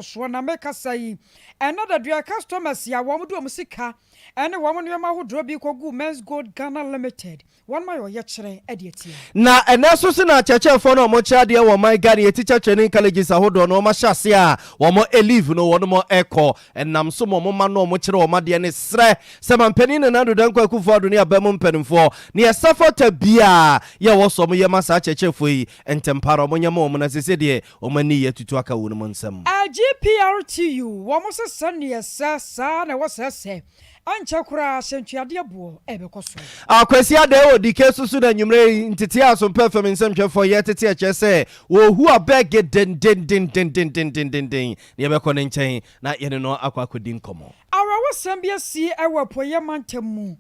so na make say another dear customers ya wo do musika ene wo mo nyama hodro bi kogu Men's Gold Ghana Limited one my ye kire edietia na eneso se na chechefo no mo chia de wo my Ghana ye teacher training colleges ahodo no ma hyase a wo mo elive no wo no mo eko enam so mo ma no mo kire wo ma de ne sre se mampani ne na do dan kwa kufu ado ne abam mpanimfo ne esafota bia ye wo so mo ye ma sa chechefo yi entemparo mo nyama mo na sese de o mani ye tutu aka wo no nsam GPRTU wo mo se sane sa na wo se ancha kura sentuade abo ebekoso akwasi ade odike susu na nyumre ntete aso perfect nsɛmhwɛfo ye tete a kyerɛ wo hu abeg den ne yɛbɛkɔ ne nkyɛn na yɛne no akɔakɔdi nkɔmɔ arawo sambia si ewa poye mantamu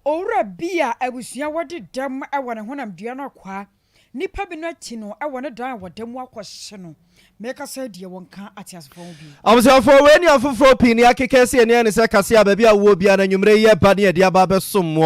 owura bia abusua wode dam ewa ne honam dua no kwa nipa bi no ati no ewa ne dan wodam akɔhye no meka say die wonka atiasfo bi observe we ni afoforo pini akekese ne ne se kase aba bia wo bia na nwumre ye ba ne de aba besom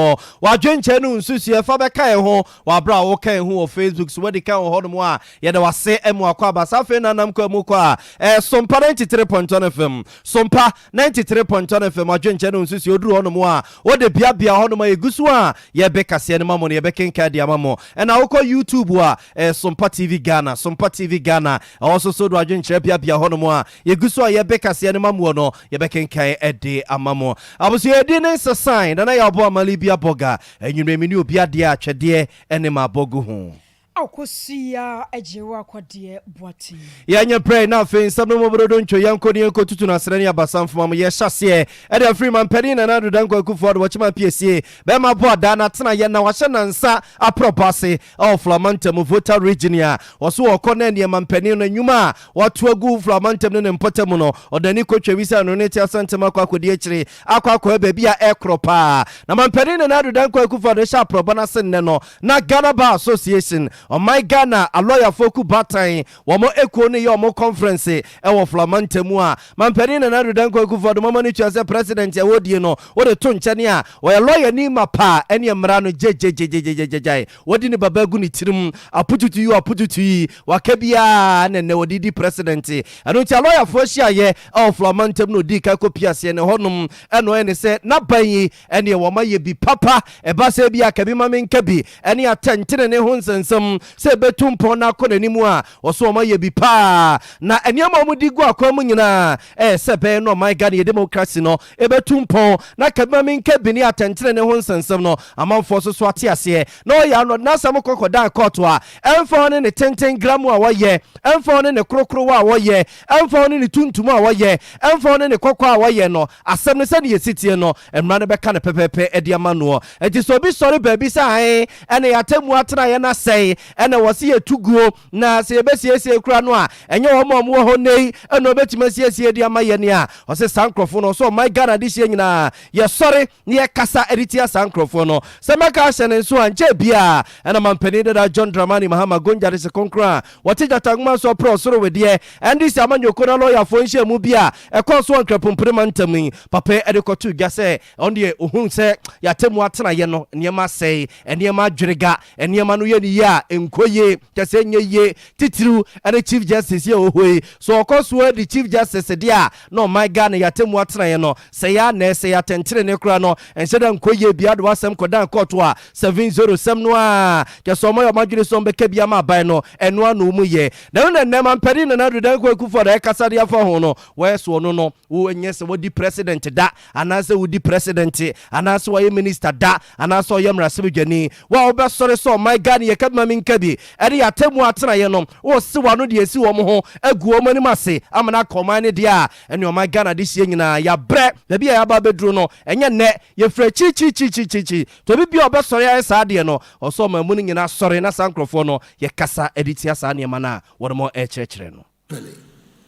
wadwenche no nsusu fa beka e ho wabra wo kan ho Facebook so we de kan ho no a ye de wase emu akwa aba safe na nam kwa mu kwa Sompa 93.1 FM Sompa 93.1 FM wadwenche no nsusu oduru ho no a wo de bia ho no ye gusu a ye be kase ne mamo ne ye be kenka de amamo na wo ko YouTube a Sompa TV Ghana Sompa TV Ghana also so do adwenche bia ho no mo a ye gusu a ye be kase ne mamo no ye be kenkan ede amamo abusu ye di ne sign na ya bo amali bia boga enwure mi ni obi ade a twede ene ma bogu ho akosia ejewa kwade boati ya nya pray na fe nsam no mobrodo ntwo yanko ne ko tutu na srani abasamfo mam ye hyase ede freeman pani na nadu danko akufo do wachima PSA be ma bo da na tena ye na wahye na nsa apropase of Flamantem voter region ya woso wokɔ na man pani no nwuma watu agu Flamantem ne mpotem no odani kotwa visa no ne tia santem akɔakɔdi akire akɔakɔ ba bia ekropa na man pani na nadu danko akufo do sha proba na senne no na Ghana Bar Association oh my Ghana a lawyer foku batan womo eko ne ye omo conference e wo Flamantem a mampani na nadu danko akufo do mama ni twase president e wodie no wo de to nkyane a wo lawyer ni mapa ene mra no jejejejejejejai wodi ni baba gu ni tirim apututu yi wakabia ne wodi president eno ti lawyer fo hia ye o Flamantem no di ka kopiase ne honum eno ene se na ban yi ene wo ma ye bi papa e ba se bi akabi ma men kabi ene atentene ne ho nsensem se betum pon na akɔ nanimu a wɔso ma ye bi pa na eniama mu di gu akɔ mu nyina se be no my God ye democracy no e betum pon na kabima min ka bi ni atentene ne ho nsensem no amanfo so ate ase na ya no na sam kokoda court a emfo ne 10 gram a wɔye emfo ne krokro a wɔye emfo ne tuntum a wɔye emfo ne kokɔ a wɔye no asem ne se ne yesitie no emra ne beka ne pepepe e dia mano enti so bi sori ba bi sa ene yatemu atena ye na sei ene wose ye tuguo na se yebesiesie kura no a enye wo mo ho nei ene obetima siesie dia ma ye ne a wose sankrofo no so my Ghana dis ye nyina ye sori ne ye kasa editia sankrofo no se maka hyene so anche bia ene mampani da John Dramani Mahama Gonjare se konkra wote jatangma so pro soro wedie endi se amanyoko na lawyer fo nhye mu bia e kon so ankrapompre mantami papa edikotu gase onde ohun se yatemu atena ye no niema sei eniema dwerega eniema no ye ni ya enkoye kese nye titiru and chief justice ye ohoi so okoso the chief justice dia no my Ghana yatemu atena ye no se ya na se ya tentere ne kura no enhyeda enkoye bia do asem kodan court a 707 no a kese mo yo madwire so mbeka bia ma ban no eno anu mu ye na no man pedi na do dan ko akufo da kasa dia fa ho no we so no wo enye se wodi president da anase wodi president anase wo minister da anase wo yemrase bidwani wa obesore so my Ghana ye kadma min kabi eri yatemu atena ye no wo se wa no de esi wo mo ho agu o mani mase amana command ne dia eni o my Ghana de sie nyina ya bre da bia ya ba bedru no enye ne ye fra chi to bi bia obesore ya sa de no oso mamu ni nyina sore na sankrofo no ye kasa editia sa ne mana wo mo e chekere no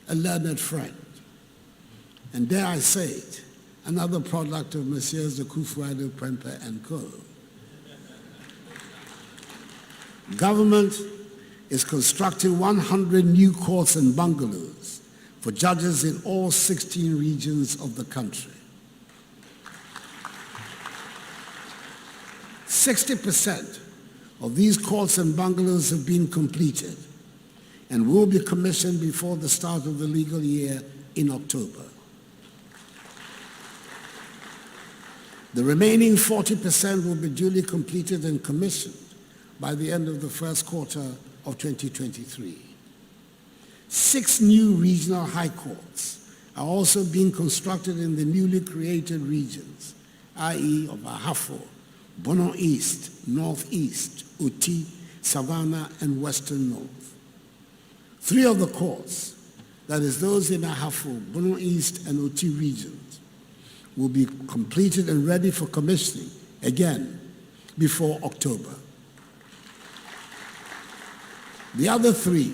a learned friend, and dare I say it, another product of Messieurs de Kufuor, Prempeh and Co. Government is constructing 100 new courts and bungalows for judges in all 16 regions of the country. 60% of these courts and bungalows have been completed and will be commissioned before the start of the legal year in October. The remaining 40% will be duly completed and commissioned by the end of the first quarter of 2023. 6 new regional high courts are also being constructed in the newly created regions, i.e. of Ahafo, Bono East, Northeast, Uti, Savannah, and Western North. 3 of the courts, that is those in Ahafo, Bono East, and Uti regions, will be completed and ready for commissioning again before October. The other 3,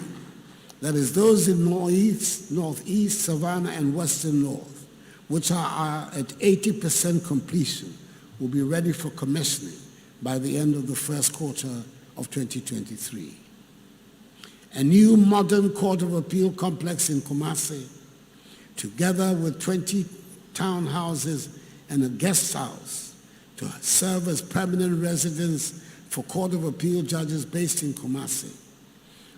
that is those in Northeast, Northeast, Savannah, and Western North, which are at 80% completion, will be ready for commissioning by the end of the first quarter of 2023. A new modern Court of Appeal complex in Kumasi, together with 20 townhouses and a guest house to serve as permanent residence for Court of Appeal judges based in Kumasi,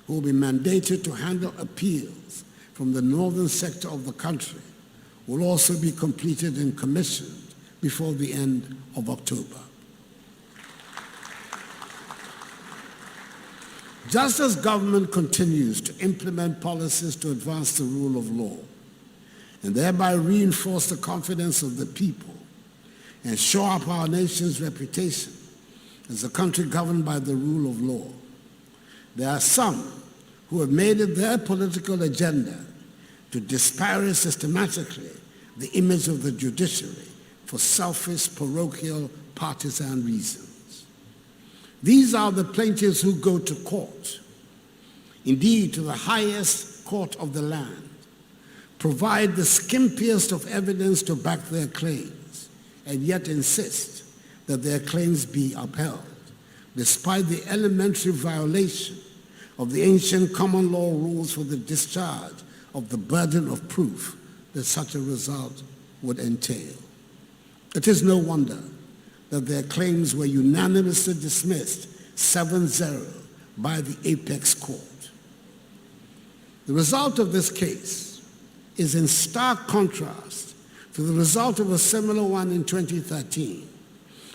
who will be mandated to handle appeals from the northern sector of the country, will also be completed and commissioned before the end of October. Just as government continues to implement policies to advance the rule of law and thereby reinforce the confidence of the people and shore up our nation's reputation as a country governed by the rule of law, there are some who have made it their political agenda to disparage systematically the image of the judiciary for selfish, parochial, partisan reasons. These are the plaintiffs who go to court, indeed to the highest court of the land, provide the skimpiest of evidence to back their claims, and yet insist that their claims be upheld, despite the elementary violation of the ancient common law rules for the discharge of the burden of proof that such a result would entail. It is no wonder that their claims were unanimously dismissed 7-0 by the apex court. The result of this case is in stark contrast to the result of a similar one in 2013,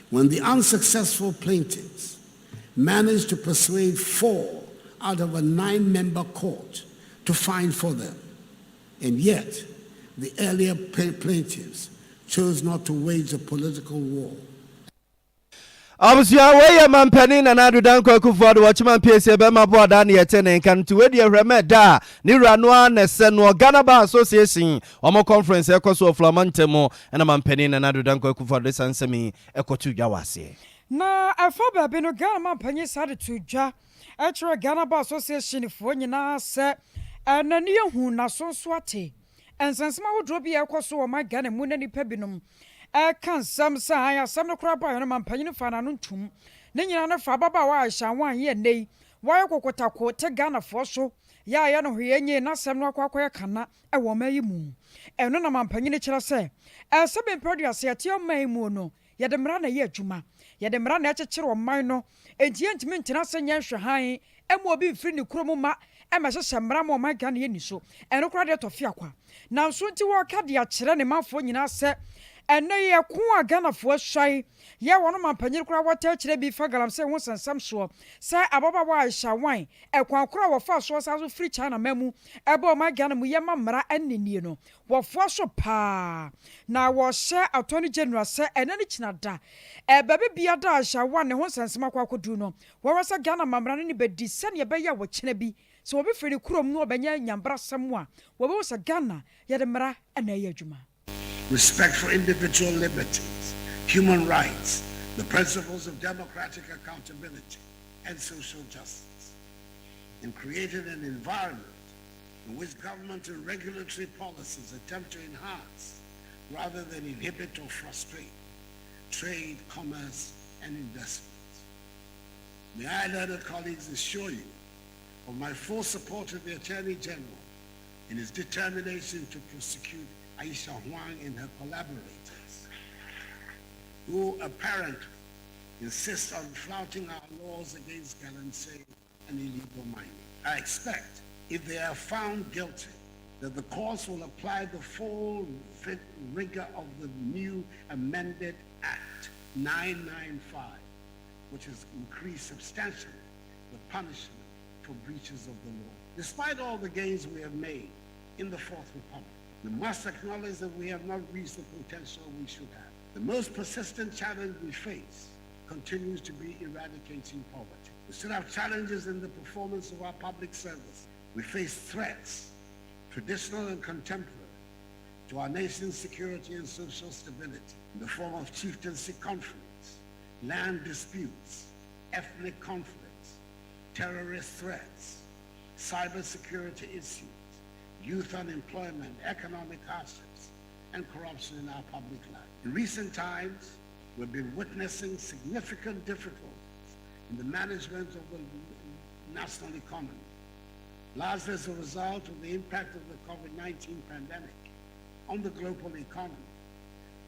when the unsuccessful plaintiffs managed to persuade 4 out of a 9-member court to fine for them, and yet the earlier plaintiffs chose not to wage a political war. Abusia weye mampani na nadu danko akufuado wachima PSA be mabo da na yetene kan tuwedi ehweme da ni ranwa na se no Ghana Bar Association omo conference ekoso oflamantemo na mampani na nadu danko akufuado sansemi ekotu dwawase na afa ba be no Ghana mampani sade tudwa etro Ghana Bar Association fo nyina se anani ehu na sonso ate ensansema wodro bi ekoso o ma Ghana mu na nipa binom kan sam sa ya sam no kra ba yo man panyin fa na no ntum ne nyina no fa baba wa ahya wan ye nei wa kokota ko te Ghana fo so ya no hwenye na sam no akwa kana e wo mayi mu eno na man panyin kira se se be produce ya te o mayi mu no ye de mra na ye adwuma ye de mra na ekekere o man no enti entimi ntina se nya hwe han e mo obi mfiri ne kromu ma e ma hye mra mo man Ghana ye ni so eno kra de tofia kwa na so nti wo ka de a kire ne manfo nyina se ene ye ko Ghana fo hwai ye wono mampanyir kura wata kire bi fa galam se ho sansam so se ababa wa ahya wan ekwan kura wo fa so sa so free China mamu ebe o ma Ghana mu ye mamra annini no wo fo so pa na wo hye attorney general se ene ni kinada bebe bia da ahya wan ne ho sansam akwakodu no wo wasa Ghana mamra ne be di se ne be ye wo kine bi so obi firi kurom no obenya nyambra samwa wo be wasa Ghana ye de mra ana ye adwuma. Respect for individual liberties, human rights, the principles of democratic accountability, and social justice, and created an environment in which government and regulatory policies attempt to enhance rather than inhibit or frustrate trade, commerce, and investment. May I, learned colleagues, assure you of my full support of the Attorney General in his determination to prosecute Aisha Huang and her collaborators, who apparently insist on flouting our laws against galamsey and illegal mining. I expect, if they are found guilty that the courts will apply the full rigor of the new amended Act 995, which has increased substantially the punishment for breaches of the law. Despite all the gains we have made in the Fourth Republic, we must acknowledge that we have not reached the potential we should have. The most persistent challenge we face continues to be eradicating poverty. We still have challenges in the performance of our public service. We face threats, traditional and contemporary, to our nation's security and social stability in the form of chieftaincy conflicts, land disputes, ethnic conflicts, terrorist threats, cybersecurity issues, youth unemployment, economic hardships, and corruption in our public life. In recent times, we've been witnessing significant difficulties in the management of the national economy, largely as a result of the impact of the COVID-19 pandemic on the global economy,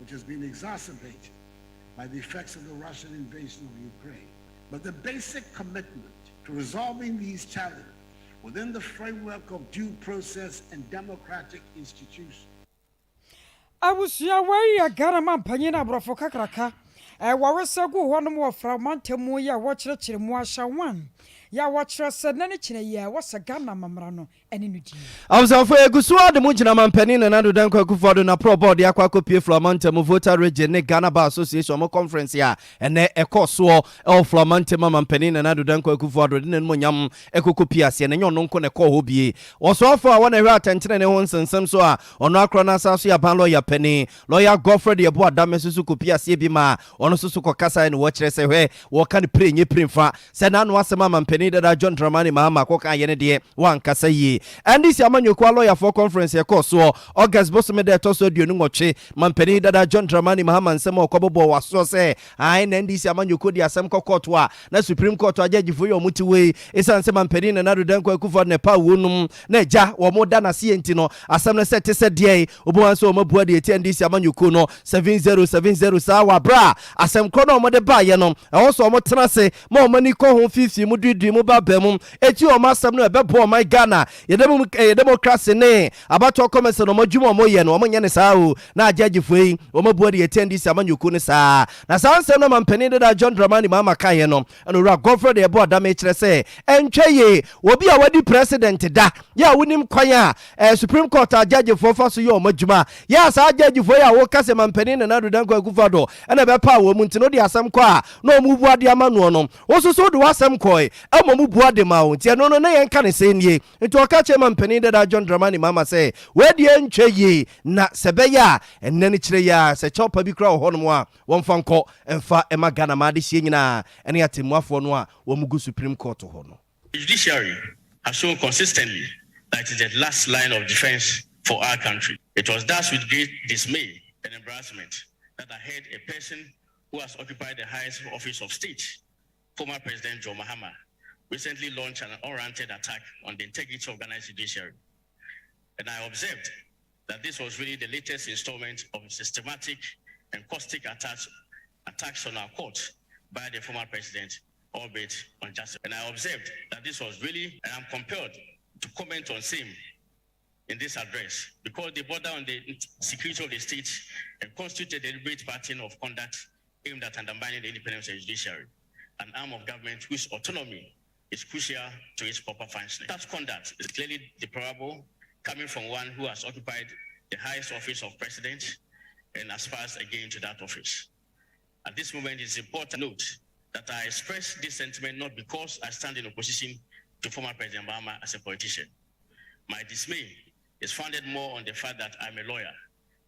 which has been exacerbated by the effects of the Russian invasion of Ukraine. But the basic commitment to resolving these challenges within the framework of due process and democratic institutions. Awusua wari agara mampanyin abrofo kakraka wawesagu honom wo fragmentamu ya wokyerkyere mu ahyawan ya wokyere senane kyene ya wasagana mamra no ene nudi awusafo egusuwa de mu gyina mampani na nado dan kwakufodo na pro board ya kwakopie fragmentamu voter region ne Ghana Bar Association mo conference ya ene ekoso el fragmentamu mampani na nado dan kwakufodo de nemu nyam ekokopie ase ne nyono nko ne ko hobie osofo a wona hwe atentene ne ho nsensem so a ono akro na asaso ya ban lawyer penny lawyer Godfrey Yebo Adame susu kopie ase bi ma ono susu kokasa ne wo kyere se hwe wo ka ne prenye prenfa se na no asema mampani da John Dramani Mahama koka yene de wan kasa yi and this amanyokwa lawyer for conference e koso August bosome de to so duonu ngoche mampani da John Dramani Mahama nsema okobobo waso se ai na this amanyoko di asem kokoto a na Supreme Court ajaji fo yo muti we esan se mampani na nado dan kwakufo ne pa wonum na ja wo mo da na se enti no asem na se te se de obo wan so mabua de eti and this amanyoko no 7070 sa wa bra asem kro no mo de ba ye no e wo so mo tena se mo mani ko ho fifi mu didi mu ba bamum eti o masam no ebebo my Ghana yedem democracy ne abato commence no madwuma mo ye no o nye ne saa o na ajaji foi o mabua de eti and this amanyoko ne saa na saa nsem no mampani da John Dramani Mahama ka ye no no ra Godfrey Yebo Adame kyere se entweye obi a wadi president da ya wonim kwan a Supreme Court ajaji fo fa so ye o madwuma ya saa ajaji foi a wo kase mampani na nado dan kwakufado ena be pa wo mu ntino de asem kwa na o mu bua de amano no wo so so de wasem koi amo mu bua de ma wo ntia no no na yen ka ne se nie nti o ka che mampani da John Dramani Mahama se we de entweye na sebeya enani kyere ya se chopa bi kra ho no mo a won fa nko emfa ema Ghana ma de hie nyina ene atemuafo no a wo mu gu Supreme Court ho no. Judiciary has shown consistently that it is the last line of defense for our country. It was thus with great dismay and embarrassment that I heard a person who has occupied the highest office of state, former President John Mahama, recently launched an unwarranted attack on the integrity of Ghana's judiciary. And I observed that this was really the latest installment of systematic and caustic attacks on our court by the former president, albeit unjust. And I observed that this was really, and I'm compelled to comment on same in this address because they border on the security of the state and constitute a deliberate pattern of conduct aimed at undermining the independence of the judiciary, an arm of government whose autonomy is crucial to its proper functioning. Such conduct is clearly deplorable, coming from one who has occupied the highest office of president and aspires again to that office. At this moment, it's important to note that I express this sentiment not because I stand in opposition to former President Mahama as a politician. My dismay is founded more on the fact that I'm a lawyer,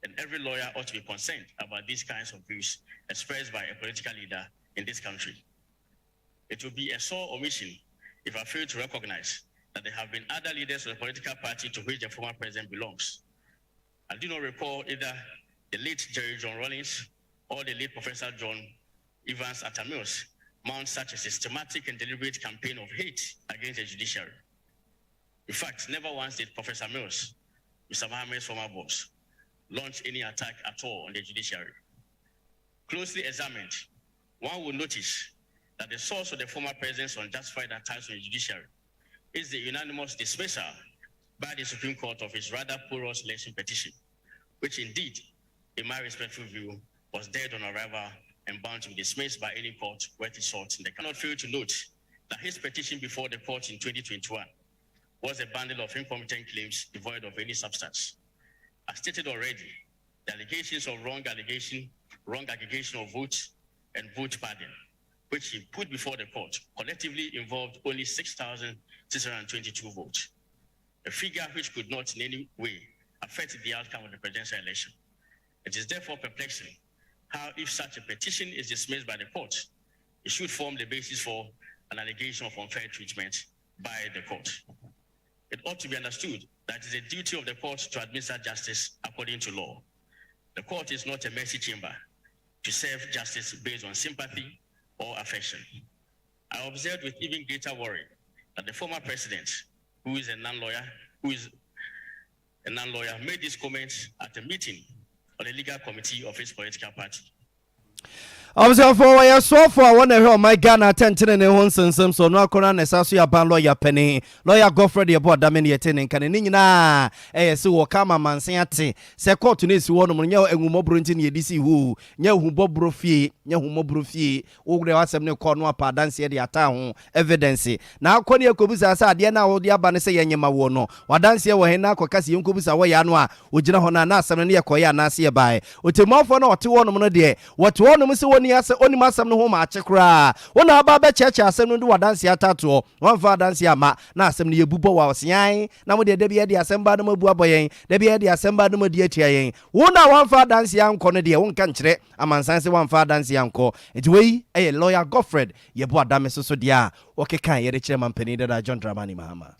and every lawyer ought to be concerned about these kinds of views expressed by a political leader in this country. It will be a sore omission if I fail to recognize that there have been other leaders of the political party to which the former president belongs. I do not recall either the late Jerry John Rawlings or the late Professor John Evans Atta-Mills mount such a systematic and deliberate campaign of hate against the judiciary. In fact, never once did Professor Mills, Mr. Mahama's former boss, launch any attack at all on the judiciary. Closely examined, one will notice that the source of the former president's unjustified attacks on the judiciary is the unanimous dismissal by the Supreme Court of his rather porous election petition, which indeed, in my respectful view, was dead on arrival and bound to be dismissed by any court worth its salt. They cannot fail to note that his petition before the court in 2021 was a bundle of incompetent claims devoid of any substance. As stated already, the allegations of wrong aggregation of votes, and vote padding, which he put before the court, collectively involved only 6,622 votes, a figure which could not in any way affect the outcome of the presidential election. It is therefore perplexing how, if such a petition is dismissed by the court, it should form the basis for an allegation of unfair treatment by the court. It ought to be understood that it is the duty of the court to administer justice according to law. The court is not a mercy chamber to serve justice based on sympathy or affection. I observed with even greater worry that the former president, who is a non-lawyer, made these comments at a meeting of the legal committee of his political party. Observe for your sofa, I want to hear my Ghana attention in the one sense. So no corner is also a ban lawyer penny. Lawyer Godfrey about Damini attending Canina. So Kama Mansiati. Se court to this one on your and Mobrontin ye DC who, Yahu Bob Brofi, Yahu Mobrofi, Ogre Assembly Cornwall Padancy at the town evidence. Now Konya Kubusa said, Diana or the Abanese Yama Wono, Wadansia Wahena, Kokasi Unkubusa Wayanwa, Ujina Honana, Samania Koya Nasia by. Utimofo no 2 1 day. What one Musu only masam no home achekra wona aba be cheche asem no do wadanse atato one fa danse ama na asem no yebubo wa osian na mo de bia de asem ba no mabu aboyen de bia de asem ba no madi atia yen wona one fa danse anko no de wonka nkire amansan se one fa danse anko etiwei lawyer Godfred yebu adame so de a okekan ye de kire mampani da John Dramani Mahama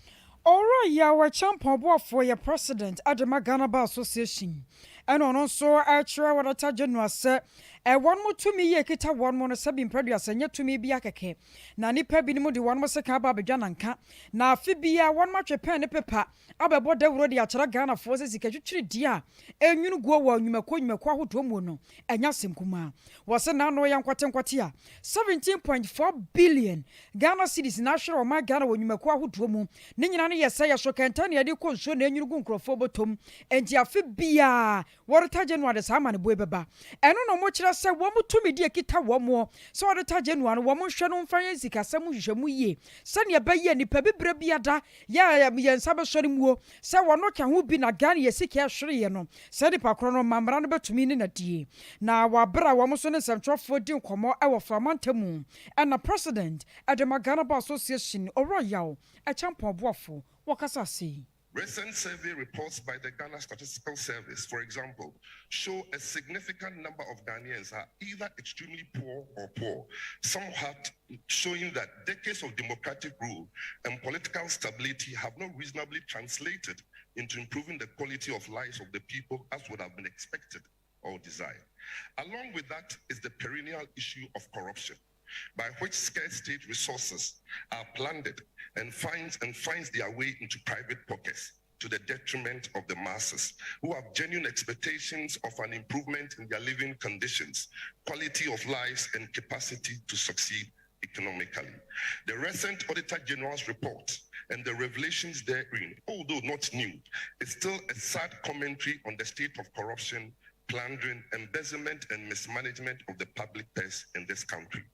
ora ya wa champion bo for your president Adama Ghana Bar Association and on so actually what ta January say one more to me, Yakita, one more sabin produce, and yet to me be akeke. Na nipa binimu di one more secaba bejananka. Na fibia one much a pen pepper. About the road the Ghana forces, a dear. And you go on, you may call me a quaho to and Yasim Kuma. Was a no young quatia. 17.4 billion Ghana cities national my Ghana when you may quaho to moon. Ninani yesaya so cantania de conso, and you go crofobotome, and ya fibia. What a tajan was a Haman Bwebeba. And no much. Say one more to me, dear Kita, one more. So at the Tajan one, woman shall on fire, Samu Jamuye. Sanya Baye and Pebi Brebiada, ya me and Sabasonimu. Say one no can who be a Ghana, a sick Shriano. Said the Pacrono Mamrana to me in a tea. Now, our brother Wamoson and some truck for doing come our Flamantamu. And a president at the Ghana Bar Association or Royal, a champion waffle, Wakasasi. Recent survey reports by the Ghana Statistical Service, for example, show a significant number of Ghanaians are either extremely poor or poor, somewhat showing that decades of democratic rule and political stability have not reasonably translated into improving the quality of lives of the people as would have been expected or desired. Along with that is the perennial issue of corruption, by which scarce state resources are plundered and finds their way into private pockets to the detriment of the masses who have genuine expectations of an improvement in their living conditions, quality of lives, and capacity to succeed economically. The recent Auditor General's report and the revelations therein, although not new, is still a sad commentary on the state of corruption, plundering, embezzlement, and mismanagement of the public purse in this country.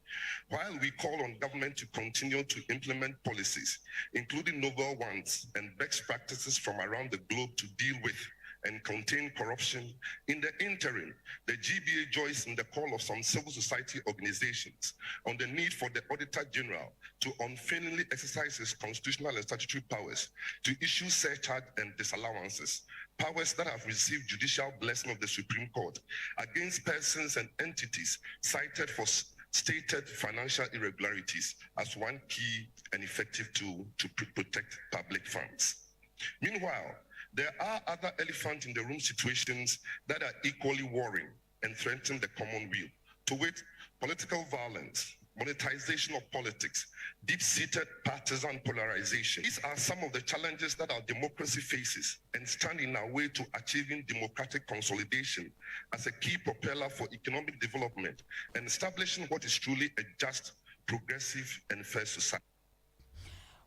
While we call on government to continue to implement policies, including novel ones and best practices from around the globe to deal with and contain corruption, in the interim, the GBA joins in the call of some civil society organizations on the need for the Auditor General to unfailingly exercise his constitutional and statutory powers to issue surcharge and disallowances, powers that have received judicial blessing of the Supreme Court against persons and entities cited for stated financial irregularities as one key and effective tool to protect public funds. Meanwhile, there are other elephant in the room situations that are equally worrying and threaten the common weal, to wit, political violence, monetization of politics, deep-seated partisan polarization. These are some of the challenges that our democracy faces and stand in our way to achieving democratic consolidation as a key propeller for economic development and establishing what is truly a just, progressive, and fair society.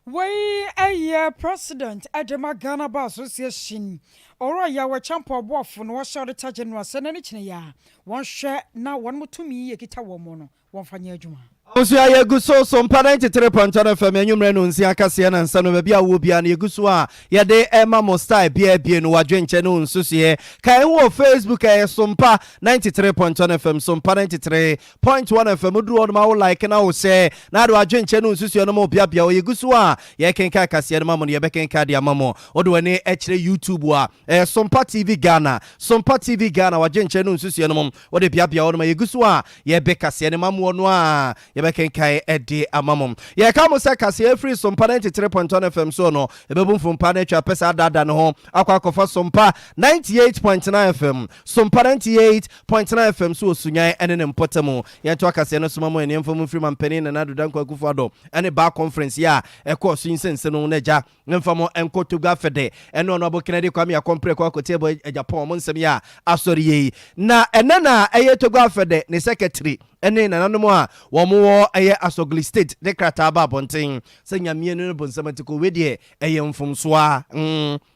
Way a president Adema Ghana Bar Association. Ora ya wa champo boafo no sha de ta general senani chine ya. Won hwe na won mutumi ye kita wo mo no. Won fanya adwuma. Osu ya yeguso Sompa 93.1 FM enwumre no nsi akase na nsa no ba bia wo bia na yeguso a ye de ema mo style bia no wadwenche no nsusuye kai wo Facebook Sompa 93.1 FM Sompa 93.1 FM duro no ma wo like na wo share na do wadwenche no nsusuye no mo bia wo yeguso a ye kenka akase no ma mo ye be kenka dia ma mo odo wani ekire YouTube a Sompa TV Ghana wadwenche no nsusuye no mo wo de bia wo no ma yeguso a ye be kase no ma mo no a Yebekenkai edi amamum. Ye ka mo se kase free Sompa 93.1 FM so no. Ebebum fumpa na twa pesa dada no ho. Akwa akofa Sompa 98.9 FM. Sompa 98.9 FM so osunyan ene ne mpotemu. Ye to kase no suma mo ene mfom free mampani na nadu danko akufado. Ene ba conference ya ekọ so insense no neja. Mfamo enko tuga fede. Ene ono abo Kennedy kwame ya compre kwa kotebo Japan mo nsem ya asori yi. Na ene na eye tuga fede ne secretary ene nananom a wo eye Asogli state de krata ba bonten se nyamie no bonsamatiko we de eye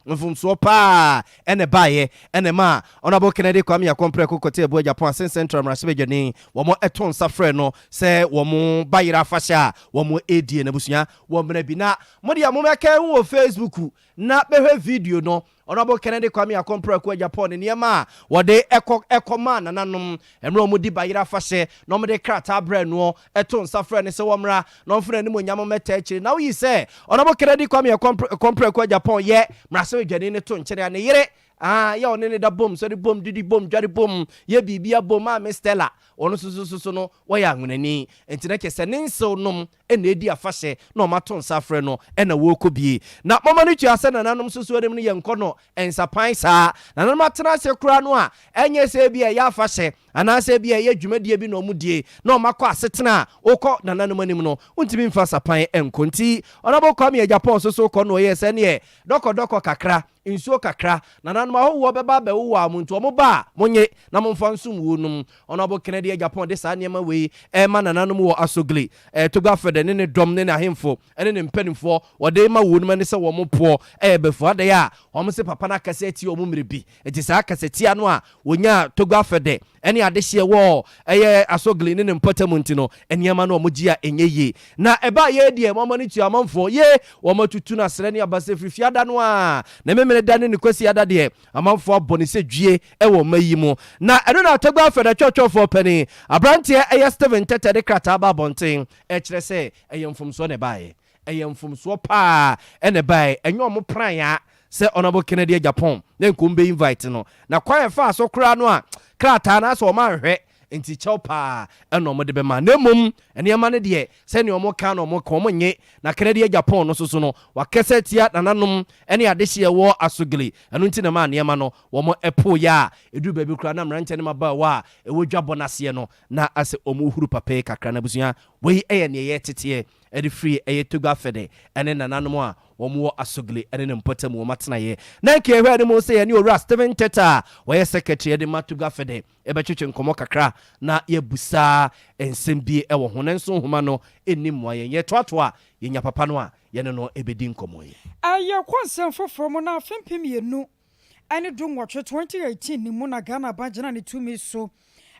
mfumso pa ene baye ene ma onabo Kennedy kwame ya compre kokote ebo Japan sen central mrasebejani wo eton safre no se wo bayira fasha wo edie na busua wo mra bi na mo de amomeka wo Facebook na behwe video no Honorable Kennedy kwame ya compre kwa Japan ni ema wode ekoma nananom emro mu di bayira fashe no mo de krata bre no eton safre ne se womra no mfra ni monyam meta akiri na wo yi se Honorable Kennedy kwame ya compre kwa Japan ye mrase odwane ne to nkyere ne yere ya onene da bom so di bom didi bom dware bom ye bibia bom a Stella ono sususu no wo ya nwunani enti na kese ne nsew nom ena edi afahye na o maton safre no ena wo kobie na mama no twa se nananom susu odem ne ye nkono ensapan saa nananom atena se kura no a enye se bia ya afahye ana se bia ye dwumadie bi no mudie na o makọ asetena okọ nananom anim no untimi mfa sapan enkonti onabo kwam ye Japan susu kọ no ye se ne doko kakra insuo kakra nananom awo beba be wo amuntu omo ba monye na momfa nsum wo num onabo Kennedy Japan de sa niema we ma nananom wo Asogli toga fede ne dom ne ahemfo ene ne mpanimfo wode ma wo num ne se wo mopo befo ade ya wo se papa na kaseti o mumrebi enti sa kaseti ano a wonya toga fede ene adehye wo Asogli ne mpatamunti no eniema no omogia enyeye na eba ye die mama ni tuamanfo ye wo matutu na sere ne abase frifiada no a na memene dane ne kwasi ada de amanfo abone se dwie wo mayi mu na eno na toga fede chọchọfo pani abrantie Steven Tete de krata ba bonten kire se mfumso ne bae mfumso pa ene bae enyo mo pran ya se Honorable Kennedy Japan ne nkumbe invite no na kwan fa so kra no a krata na so ma hwe enti chopa eno mo de be ma nemum enema ne de se ne omo ka no mo ko mo nye na Kennedy Japan no so no wakese tia nananom ene adehye wo Asogli eno nti na ma enema no wo mo epo ya edu ba bi kra na mranche ne maba wa ewodwa bonase no na ase omo huru pape kakra na busua we ne ye tete edi free toga fede ene nananom a wo Asogli ene ne mpotam wo matena ye na nke ehwe ne mo se ye ne owura Steven Teta wo secretary de matuga fede ebetwetwe nkomo kakra na ye busa ensem bi wo ho nenso homa no enim wa ye toato a ye nya papa no a ye ne no ebedi nkomo ye aye konsem foforo mo na afempem yenu ane dunwotwe 2018 ni mu na Ghana banjena ne tumi so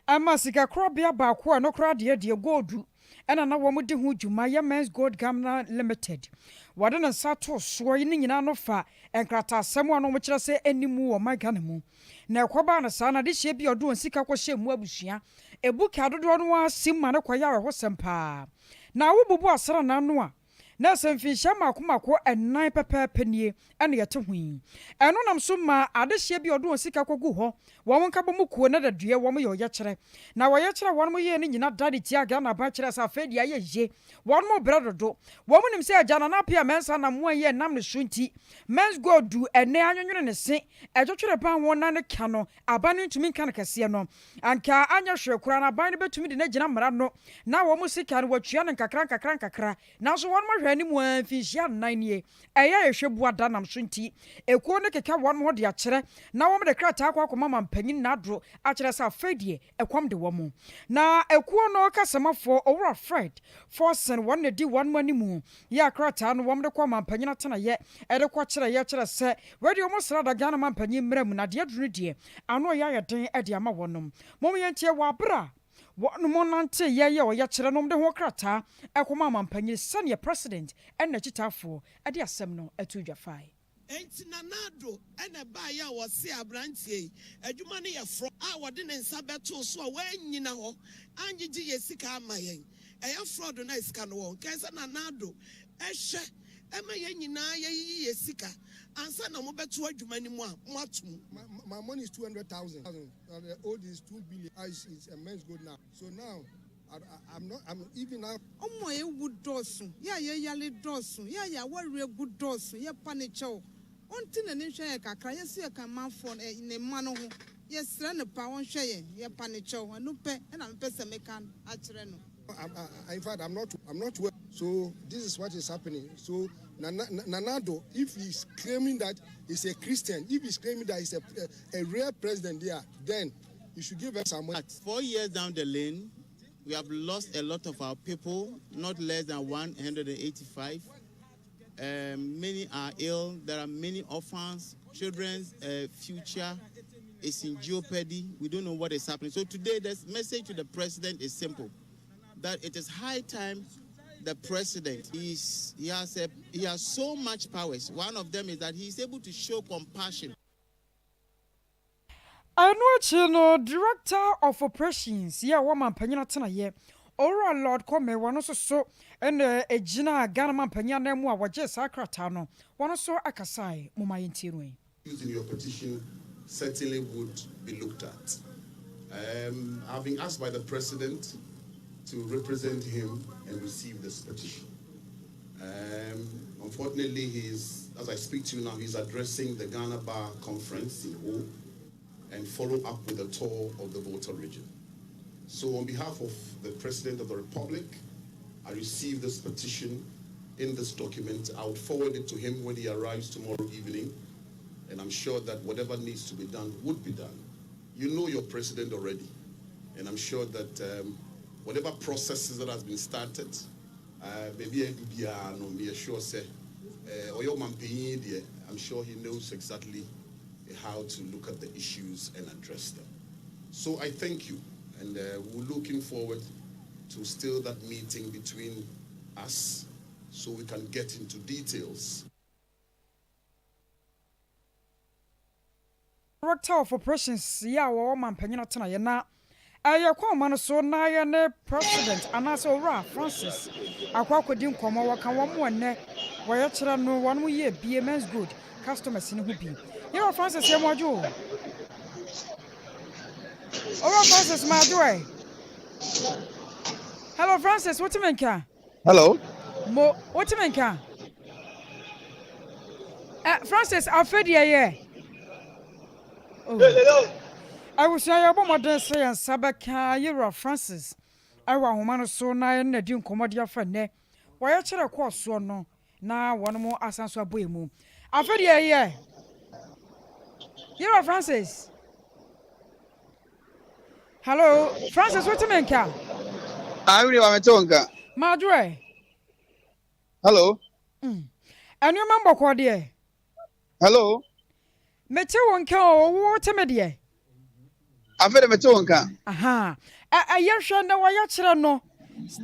ama sika krobia ba ko a no kra de goldu ena na wo mo de hu dwuma ya Men's Gold Ghana Limited wade na sato so yin nyina no fa enkrata asem ano mo kire se animu wo Ghana mu na ekoba na sa na de hye bi odo sika ko hye mu abusua ebuka dodo no asim ma ne kwaya ho sempa na wo bubu asara na no a na semfinsha makomako enan pepepenie ene yete hui eno nam so ma adehye bi odo sika kogu ho wo monka bomu kuo na dadue wo mo ye kire na wo ye kire wo mo ye ni nyina dadi tia Ghana ba kire sa fedi aye ye wo mo bredodo wo mo nim se agana na pia mensa na mo ye nam ne sunti Men's Gold du ene anwonwene ne se ejotwere ban wo na ne ka no aban ntumi kan kase no anka anya hwe kura na ban ne betumi de na gina mara no na wo mo sika no watua ne kakra na so wo mo hwɛ ne mu amfinhyia 9 nie ɛyɛ yɛhwɛ bua da nam so nti ekuo ne keka wɔn ho de akyerɛ na wɔn de krataa akɔ akɔma mampanyin nadro akyerɛ sɛ afɛdeɛ ɛkɔm de wɔn na ekuo no kasamafo owura Fred Forsen wɔn ne di wɔn mu animu yɛ krataa no wɔn de kɔ mampanyin atena yɛ ɛde kɔ kyerɛ yɛ kyerɛ sɛ wɔde wɔn sra da Ghana mampanyin mmerɛ mu na deɛ duru deɛ ano yɛ ayɛ den ɛde ama wɔn mom yɛn tie wɔ abra wɔn mo nante yɛ ɔyɛ kyerɛ nom de ho krataa ɛkɔma mampanyin senior president ɛna kyitafo ɛde asɛm no ɛtu dwafai enti nanado ene ba ya wo se abrantie adwuma ne ye fro a wode ne nsa beto so a wanyina ho angigi ye sika amayen eya fraud na sika no won kensa nanado ehwe ema ye nyina ye sika ansa na mo beto adwuma ni mu a mo atum my money is 200,000 the old is 2 billion is immense good now so now I'm even now. Omo ye wood dosu. Ya yale dosu. Ya warrior good dosu. Ya panicho. Until an inshire kakra. Yes, you can man phone in a mano. Yes, run a pound share. Ya panicho. And no pay. And I'm person mekan. Atreno. In fact, I'm not well. So this is what is happening. So Nanado, if he's claiming that he's a Christian, if he's claiming that he's a real president there, then you should give us some money. 4 years down the lane. We have lost a lot of our people, not less than 185. Many are ill. There are many orphans. Children's future is in jeopardy. We don't know what is happening. So today, the message to the president is simple: that it is high time the president he has so much powers. One of them is that he is able to show compassion. Anuachino, Director of Operations, woman Panyana Tana, Ora Lord Come, one also so, and a Gina Ganaman Panyana Mua, what just Sacratano, one also Akasai, Mumayin Tirui. Using your petition certainly would be looked at. I've been asked by the president to represent him and receive this petition. Unfortunately, as I speak to you now, he's addressing the Ghana Bar Conference in O. And follow up with a tour of the Volta region. So on behalf of the President of the Republic, I received this petition in this document. I would forward it to him when he arrives tomorrow evening, and I'm sure that whatever needs to be done would be done. You know your president already, and I'm sure that whatever processes that has been started, I'm sure he knows exactly how to look at the issues and address them. So I thank you, and we're looking forward to still that meeting between us so we can get into details. Director of Operations, woman Panyana Tana, Yana, Ayakoma, so Naya, President, and also Ra Francis. Aquacodim Koma, Wakawam, where you know 1 year BMS good, customers in Whoopie. You're Francis Yamaju. Oh, Francis Madue. Hello, Francis. What you mean, car? Hello. What you mean, car? Francis, I'll feed you, yeah. Oh. I was say about my day say and Sabaka, you're Francis. I want woman so nigh and a dune commodia friend. Why, I should have called so no. Now, one more assassin boy moon. I'll feed you, yeah. You're Francis. Hello, Francis. What you mean, car? I really want to talk. Madre. Hello. And you remember what dear? Hello. Metro won't call what media. I've heard a tonka. Aha. I yet shall know why you should know.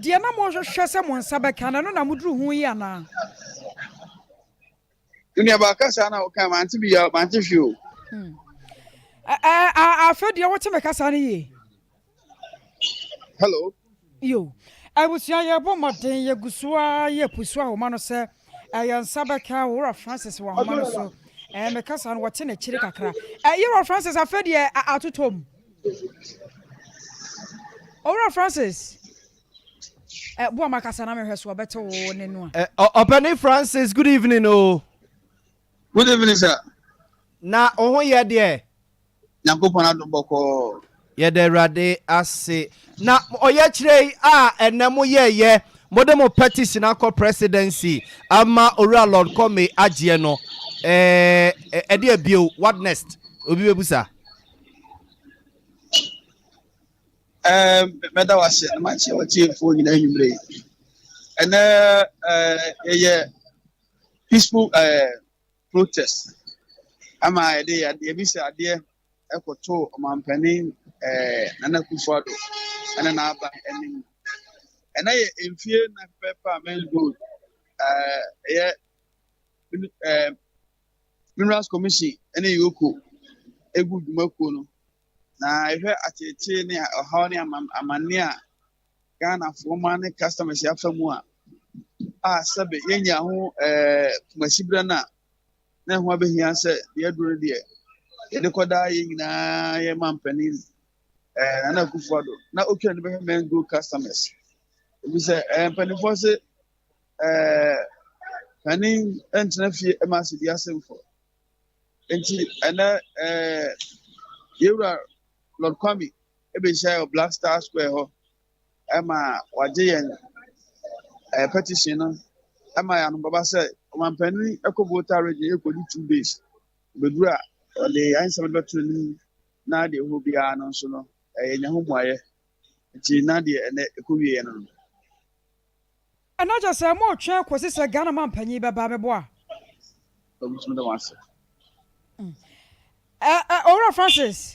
Dear, no more shall someone Sabacan, and I would do who we are now. You never can come and to be your mantifu. I fed you what to make us any. Hello. You. I was your bomber, ye gusua, ye pusua, man, sir. I am Sabaka or Francis or Manoso, and the cousin what's in a chiricacra. You're Francis, I fed you out at home. Ora Francis. Boa Macasana has a better one. Open Francis, good evening, oh. Good evening, sir. Na oh yeah dear. Nyankopon boko. Ye de rade ase. Na oye chire and namo ye modemo petition akọ presidency ama ora Lord Come agye no ede abio what next obi bebusa meda wase na machi wachi fo nyina nwumre ene peaceful protest ama ede bi se ade ekoto omampani nana Kufuado ana na aba enim ena ye emfie na pepa men good Minerals Commission ene yoko egu dumako no na ehwe atete ne ohaw ne amane a Ghana forma ne customers ya famu a sabe yenya ho masibra na ho abehia se de aduro de ye koda ye nyina ye mampani nana Kufuado na okira ne be men go customers we say penifo se kani entena fie emasi dia semfo enti ana yewra Lord Kwame ebe share Black Star Square ho ema waje yen petition no ema ya no baba say omampani ekobota region ekodi 2 days bedura ole answer beto ni na de ho bia no so no enya ho muaye enti na de ene ekowie no And not just a more track was this a Ghana man penny by Babebois. Ora Francis.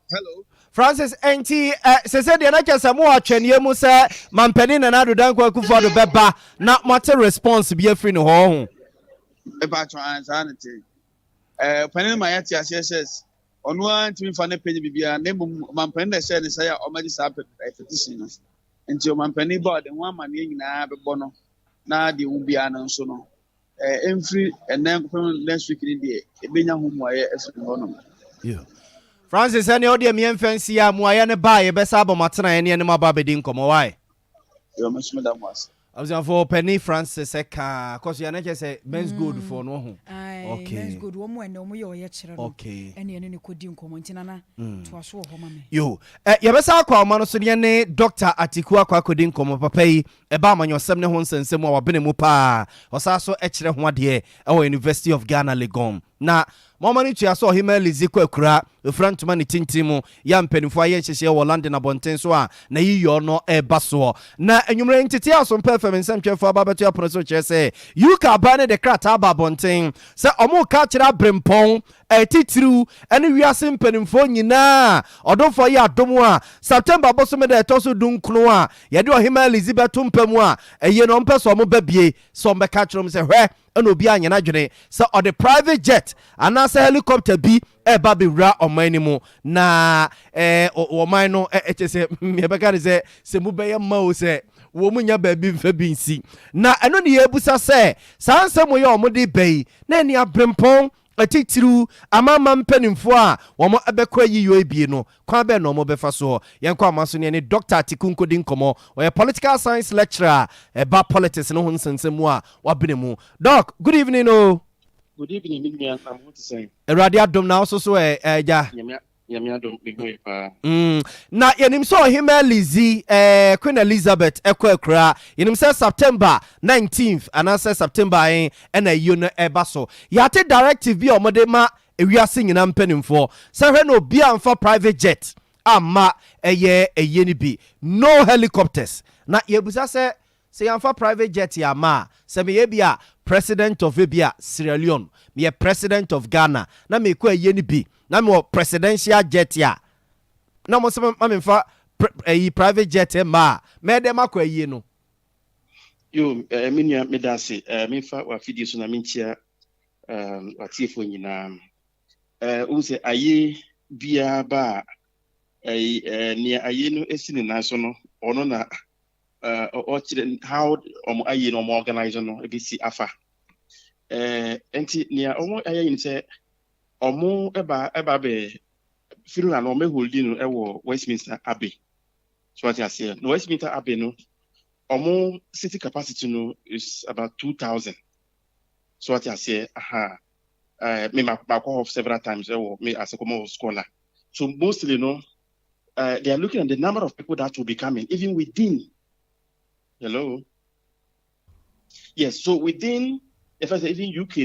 Hello. Francis enti se se de na kyesa mo atwene mu se mampani na na dodan kwa Kufuado beba na mate response bi afri ne ho E ba twan sanity. Panin ma yati assess onu antimi fa ne page bibia na mampani na share ne say o ma di sa petition enti o mampani board ho amane nyina bebo no na de wo bia no so no emfri enen ko next week ni de ebenya ho muaye afri ho no yeah Francis any audio me fancy ya muaye ne ba ye besa abomatena ene ne mababedi nkomo why yo mesme da mwas I was for Penny Francis eka cause you na say men's good for no ho okay men's good wo mo ene mo ye oye kire no okay ene ene ne kodi nkomo ntina na to aso ho ma me yo ye besa akwa ma no so ne Dr. Atiku akwa kodi nkomo papa yi e ba amanyosem ne ho nsensem a wabene mu pa osaso e kire ho ade e wo University of Ghana Legon na mama ni tua so hima liziko akura efrantuma ni tintimu ya mpenifo aye hyehye wo London abonten so a na yiyo no e baso na enwumre ntete aso mpa fam nsantwefo ababeto ya proso kyese yuka bane de krata abonten se omo ka kira brempon titiru ene wiase mpenifo nyina odofo ya adomu a September bosome de etoso dunkunu a ye de ohima Elizabeth mpamu a eye no mpeso omo babie so mbeka kirom se hwe eno obi anya na dwene se o the private jet ana se helicopter bi eba be wra omani mu na oman no etese me beka ne se mu be ma o se wo munya ba bi mfa bi nsi na eno ne yebusa se sansem ye omode bai na eni abrempon atitiru amama mpanimfo a womo ebekwa yiyo ebie no kwa be no mo befa so yenkwa amaso ne Dr. Atiku nkodi nkomo oye political science lecturer eba politics no ho nsensemu a wabene mu doc good evening oh good evening me I'm going to say Eradi adom na so eja yamia adom be pa na yenim so hima Lizzie Queen Elizabeth ekwa yenim say September 19th and say September na you no eba so yate directive bi omode ma ewiase nyina mpanimfo say hwe no bi amfa private jet ama eye ni bi no helicopters na yebusa say yamfa private jet ya ma say me bia president of Ebia Sierra Leone me president of Ghana na me ko eye ni bi na me presidential jet ya na mo se ma me fa private jet ma me dem akwa eye no yo menya me da se me fa wa fidi so na me ntia watifo nyina o se aye bia ba ni aye no esini na so no ono na how aye no organize no ebisi afa enti ni omo aye yin se omo eba be firu na omo holding no ewo Westminster Abbey so what I say no Westminster Abbey no omo city capacity no is about 2,000 so what I say me ma call several times ewo me as a common scholar so mostly no they are looking at the number of people that will be coming, even within. Hello. Yes, so within, if I say even UK,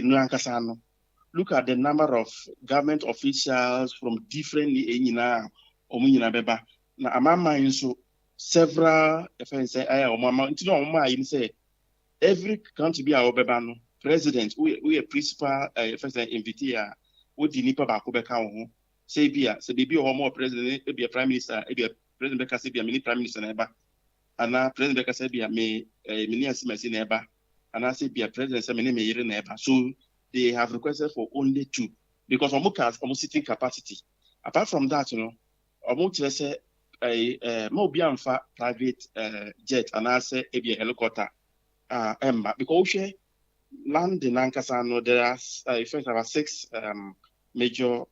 look at the number of government officials from different now I'm so several, if I say, every country be our bebano president, we a principal, if I say invitee, we dinipa bakubeka say be or more president, be a prime minister, be a president Becca be a mini prime minister neighbor, and now President Becca be a mini as neighbor, and I say be a president, many neighbor. So they have requested for only 2 because almost sitting capacity. Apart from that, almost let's say more beyond private jet, and I say a helicopter. Because land in Ankasano, there are about 6 major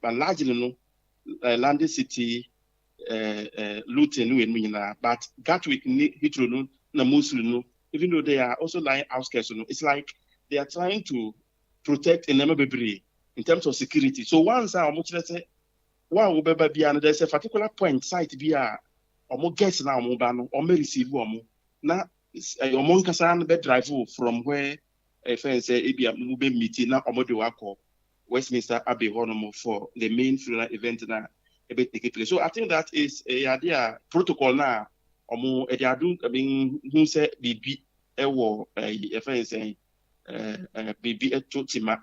but largely London City, Luton, but Gatwick, Heathrow, Namuslu, even though they are also lying outskirts, it's like they are trying to protect a number in terms of security. So once let's say, there's a particular point site be or guests now mobile or may receive now drive from where a friend say it be a moving meeting now or Westminster Abbey Honomo for the main funeral event now a bit take place. So I think that is a idea protocol now or more who said BB a friend saying BB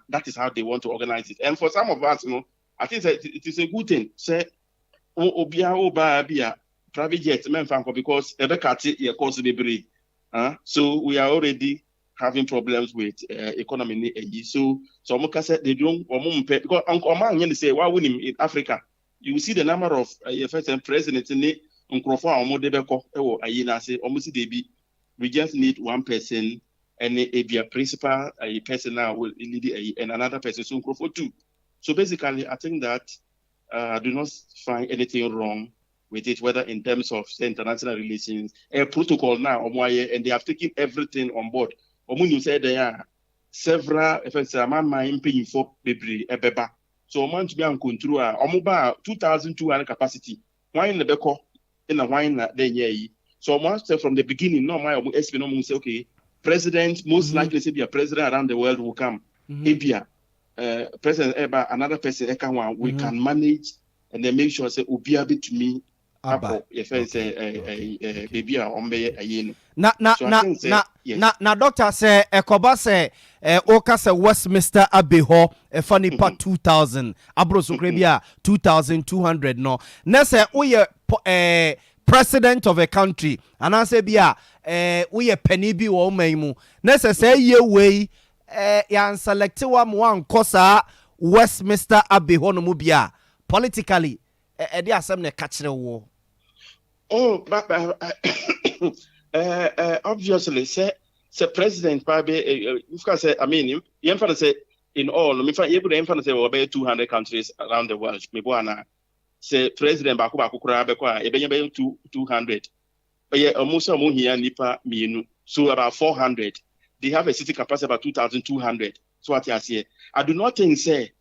that is how they want to organize it. And for some of us, I think that it is a good thing. Say Obia private jet because so we are already having problems with economy. So said they don't because Uncle say why wouldn't in Africa you see the number of presidents in it we just need one person and a principal a person now will lead and another person so 2. So basically I think that I do not find anything wrong with it, whether in terms of international relations, a protocol now, and they have taken everything on board. You said there are several, if it's a man paying for baby, a beba. So, man to be on control, 2,200 capacity. Why in the Beko, in a wine that day, so once from the beginning, no, my SPN say, okay, president, most likely to be a president around the world will come. Abia, President Eba, another person, we can manage and then make sure say Ubia to me. Na doctor say ekoba say oka say Westminster Abbey ho funny part 2000 abroso krebia 2200 no na say we president of a country and I say bia we penny bi wo man mu na say ye we yan select one kosa Westminster Abbey ho no mu bia politically they are some catching war. Oh, but obviously, say president probably. I mean, you say in all. You say about 200 countries around the world. Maybe say president baku kura bekwa. Ebe 200. But yeah, almost here nipa minu. So about 400. They have a city capacity about 2,200. So what I say, I do not think say.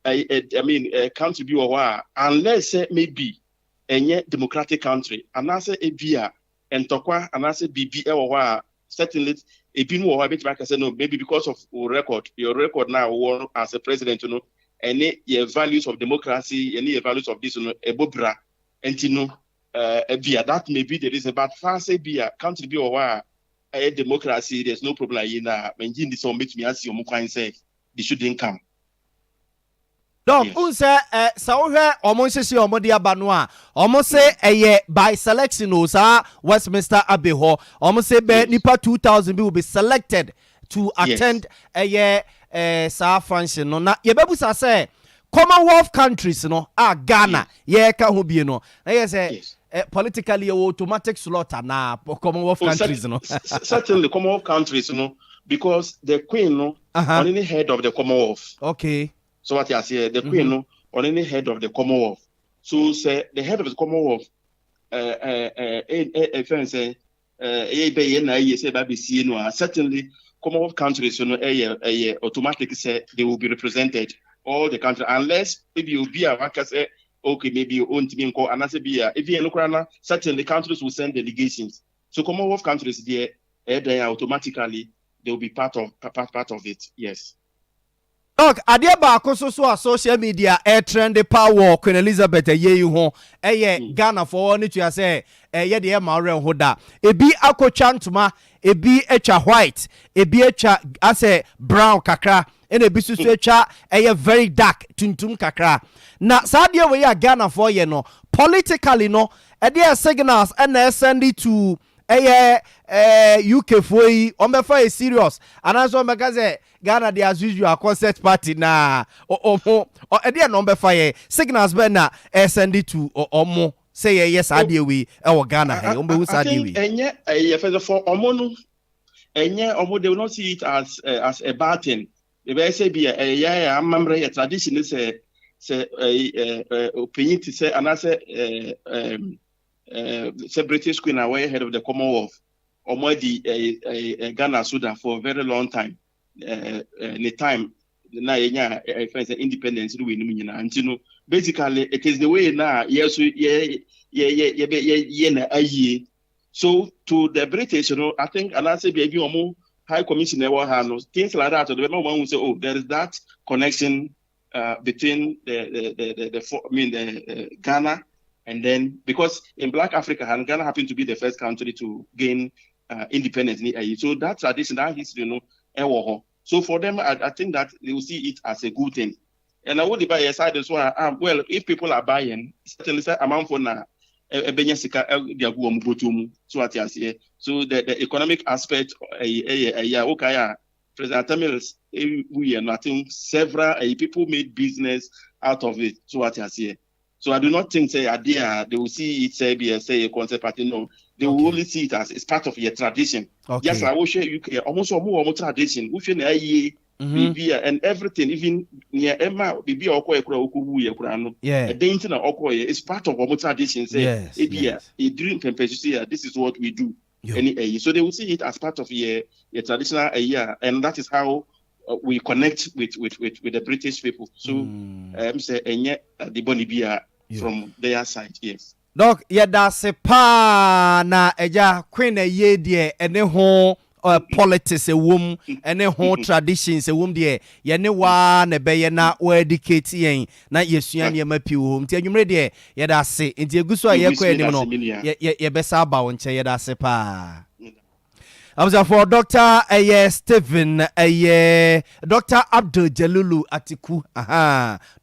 I mean, country be or unless maybe a democratic country, and I say a beer and Tokwa, and I say BB or certainly a bin or a bit back. I said no, maybe because of your record now as a president, any values of democracy, any values of this, a bobra, and a beer that may be the reason, but fast a beer country be or a democracy, there's no problem in when you this meet me as your Mukwan say they shouldn't come. Donc, on say, Sauhe, almost say, Omodia Banoa, almost say, by selection, Westminster Abbey Hall, almost say, Nipa 2000 will be selected to attend a South function. No, not Yebabusa say, Commonwealth countries, Ghana, Kahubi, no, yes, politically automatic slaughter now, Commonwealth countries, certainly Commonwealth countries, because the Queen, on any head of the Commonwealth. Okay. So what I say, the Queen on any head of the Commonwealth. So say the head of the Commonwealth, certainly Commonwealth countries, automatically say they will be represented all the country, unless maybe you'll be a say, okay, maybe you own team call and say be if you know certainly countries will send delegations. So Commonwealth countries there, then automatically they will be part of it. Yes. Look, adeɛ baako so social media trend power Queen Elizabeth you ho Ghana for ne tua sɛ ɛyɛ de ma ɔrɛ ho da ebi akotwa ntoma ebi etwa white ebi etwa asɛ brown kakra ɛna ebi so etwa very dark tuntum kakra na saa deɛ we Ghana for ye no politically no ɛde signals ɛna send it to UK for yi ombefa is serious and also omeka Ghana they as usual concert party na ede no ombefa ye signals be na send it to omo say yes adie we Ghana ombehu sadie we enye first of all omo no enye omo they will not see it as a bad thing they say be amamre tradition say opinion to say and say British Queen away head of the Commonwealth already Ghana Sudan for a very long time. The time now independence basically it is the way now so to the British, I think and I say baby high commissioner things like that. The one who say, oh, there is that connection between the Ghana. And then, because in Black Africa, and Ghana happened to be the first country to gain independence. So that tradition, that history, so for them, I think that they will see it as a good thing. And I would buy a side as well. Well, if people are buying, certainly say amount for now, so the economic aspect, President Tamils, we are nothing. Several people made business out of it. So what I see. So I do not think say idea they will see it say a concept party. No, they will only see it as it's part of your tradition. Okay. Yes, I will share UK almost more tradition. We should and everything, even near Emma, Bibi or yeah, it's part of our tradition. Say a dream can this is what we do. So they will see it as part of your traditional and that is how we connect with the British people. So say the Bonibia from their side, yes. Doc, that's a pa na eja Queen ye die ene ho politics a womb ene ho traditions a womb die ye ne wa na be na o educate yen na yesua ne ma piwo hom ti anwumre die ye da se nti eguso ye kwa enim no ye be sa ba won che ye da se pa. I was for Dr. Stephen Dr. Abdul Jalilu Atiku.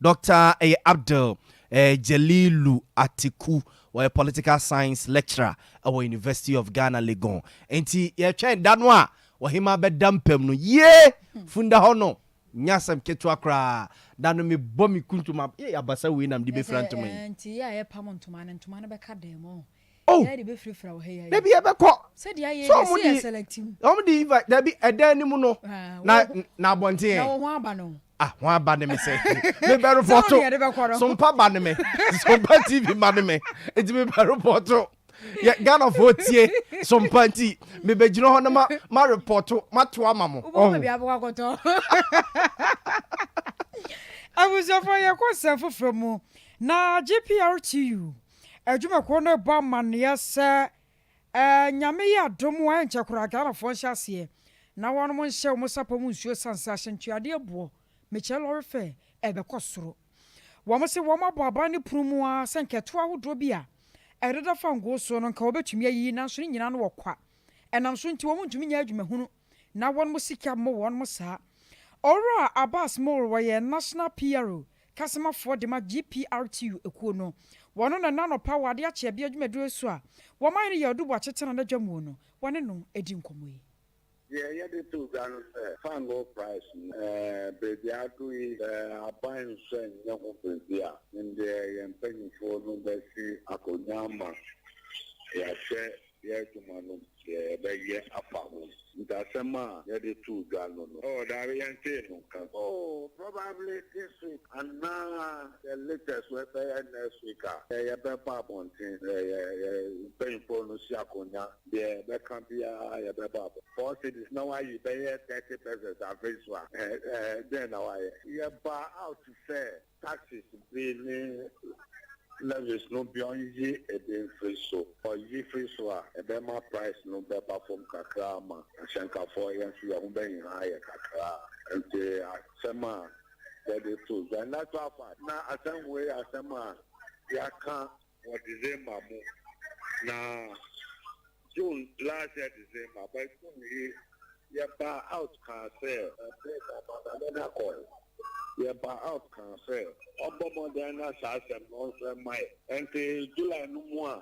Dr. Abdul Jalilu Atiku, or a political science lecturer at the University of Ghana, Legon. And he trained Danwa, or him a bed dampem no ye funda hono. Nyasam ketwakra dano me bomi kuntuma abasa winam di be front to me. And yeah, pamon to man and to man be kademo. Oh, maybe ever call. Said somebody selecting. Somebody invite there be a denimuno. Na bonte. One band me say. Me better photo. Sompa band me. Sompa TV band me. It's me better photo. Yeah, Ghana vote ye. Sompa TV. Me be jino na ma report ma to amamo. Oh, maybe I go to. I was over your question from mu. Na GPRTU. Ejuma kono ba mania se nyame ya domo enche kura Ghana fo hyase na wonu mo nhye mo sapo mu nsuo sansa hyentuade ebo meche lori fe ebe kosoro wo mo se wo mo aba ne prumu a senketo ahodo bia ereda fa ngo so no nka obetumi ayi na so nyina no wokwa enam so nti wo mo ntumi nya adwuma hunu na wonu mo sika mo wonu mo saa ora Abbas Mor wo ye national PRO kasema for de ma GPRTU ekuo no wono na nano power de ache bia dwumaduro so a wo man ye odubo achetena na dwamu no wone no edi nkomo yi yeah de to gano fango price baby adu aban so nya ho bia inde ye mpanyi fo no be si akonyama ya che yes, man, yeah, apamu. Dasema, yeah, the two gallon. Oh, Darian Tino. Oh, probably this week. And now the latest weather next week. Yeah, Papa Bontin, painful no Shakunya, yeah, that can't be a Baba. For it is now you pay 30% of this one. Then I bar out to say taxes being. Levis no beyond ye a day free so or ye free so a bema price no better from Kakrama and Shanka 4 years we are being higher Kakra and the Sema that is true. And that's why now a some way as Sema ya can't what is in my now June last year December but soon bar out can sell and then call. Yeah, but out can say, Obama Sassam also my and July no more.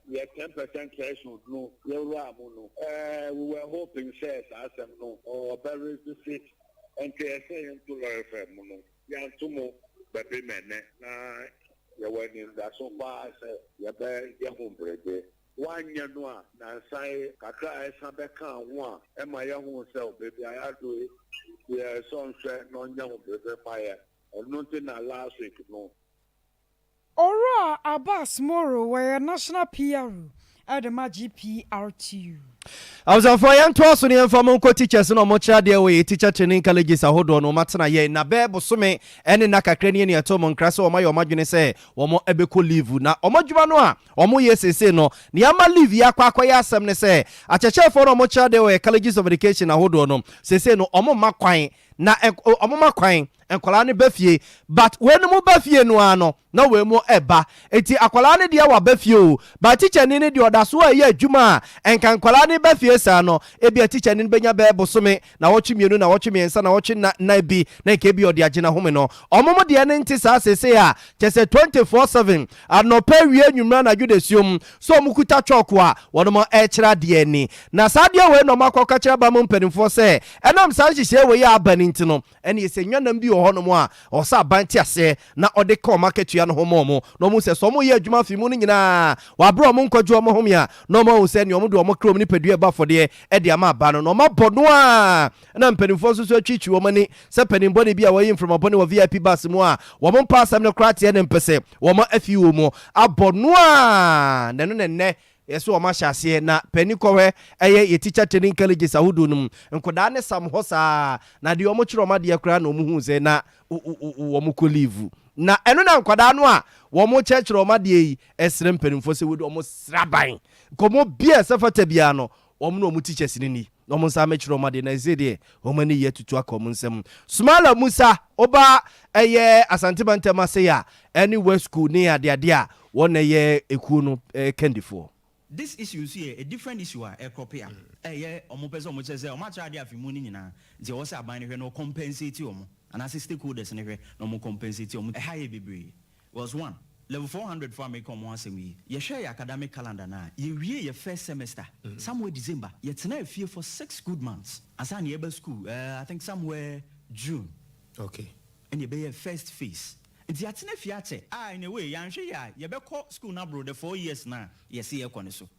We are 10% threshold no, we were hoping says Assam no or very to sit and saying to learn no. Yan to more, but be men. You went in that so far, you bear your home break. 1 year no, now say, Kaka, Sabeka, one, and my young self, baby, I had to it. Yeah, some say no young fire, or nothing last week, no. Ora Abbas Moro, where national PR at the GPRTU. I was for young twas on the informal teachers no much idea way teacher training colleges a hold on no matter ye na bebo sume any naka cranian ya tomon crasso or my imagine say or more ebeko leave na omojumano or more yes say no niama leave ya kwa ya asem ne say a cheche for no much idea way colleges of education a hold on no say no omo makwan na omo makwan enkwala ne bafie but when mo bafie no ano na we mo eba eti akwala ne dia wa bafie o but teacher ni ne de odaso a ye adwuma enkan kwala ne bafie sa no ebi teacher ni benya be bosome na wochi mienu na wochi miensa na wochi na bi na ke bi ode agina home no omomo de ne nti sa sese a chese 24/7 anopa wie nwumra na Judicial so mukuta choko a wono mo kira de ni na sa de we no makoka kira ba mo mpanimfo se enam sa hihye we ya abani nti no ene yese nwanam bi ho no mo a osa banti ase na ode ko market ya no homo mo no mu se so mo ye adwuma fi mu no nyina wa bro mo nkwadwo mo home a no mo se ne omo do omo krom ni pedua ba fode e de ama ba no ma bono a na mpanimfo so atwichi wo mani se panimbo ne bi a wayin from abone wo VIP bus mu a wo mo pa asam ne kratie ne mpese wo mo afi wo mo abono a ne no ne yeso o ma hyase na panikɔhwe eye ye teacher training colleges ahudu num nkoda ne sam hosa na de o mo kire o ma de akura na o mu hu ze na o mo ko leave na eno na nkoda no a wo mo church o ma de yi esrem panimfo se wodu o mo sraban komo bia sefata bia no o mo no mo teachers ni no mo sa me kire o ma de na zede o ma ni ye tutu akom nsem Smala Musa oba eye Asante Bantama se ya anywhere school ni ade a wona ye eku no kendifo. This issue is a different issue a cropia. Yeah, omo person mo say omo try dey afimu ni nyina. Nti wo say aban ne no compensate omo. And as stakeholders ne no mo compensate omo. E high bebre. Was one. Level 400 for me come once a week. You share your academic calendar now. You read your first semester. Somewhere December. You tonight fear for 6 good months. As an able school, I think somewhere June. Okay. And you be your first phase. It's yatine fiate. In a way, you be school now, bro. The 4 years now. You see a so.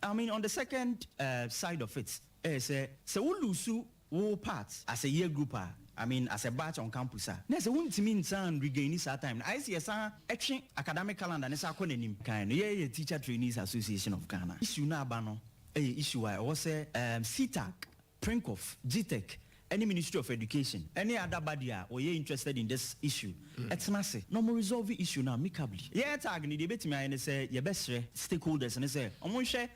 I mean, on the second side of it, say we lose all parts as a year group. I mean, as a batch on campus. There's a won't mean some regain this time. I see a action academic calendar and a name kind. Yeah, Teacher Trainees Association of Ghana. Issue na bano. Issue I was CTAC, Prinkoff, GTEC. Any Ministry of Education, any other body or you're interested in this issue, it's not say no more resolve the issue now amicably. Yeah, tag ni debate me and say your best stakeholders and say share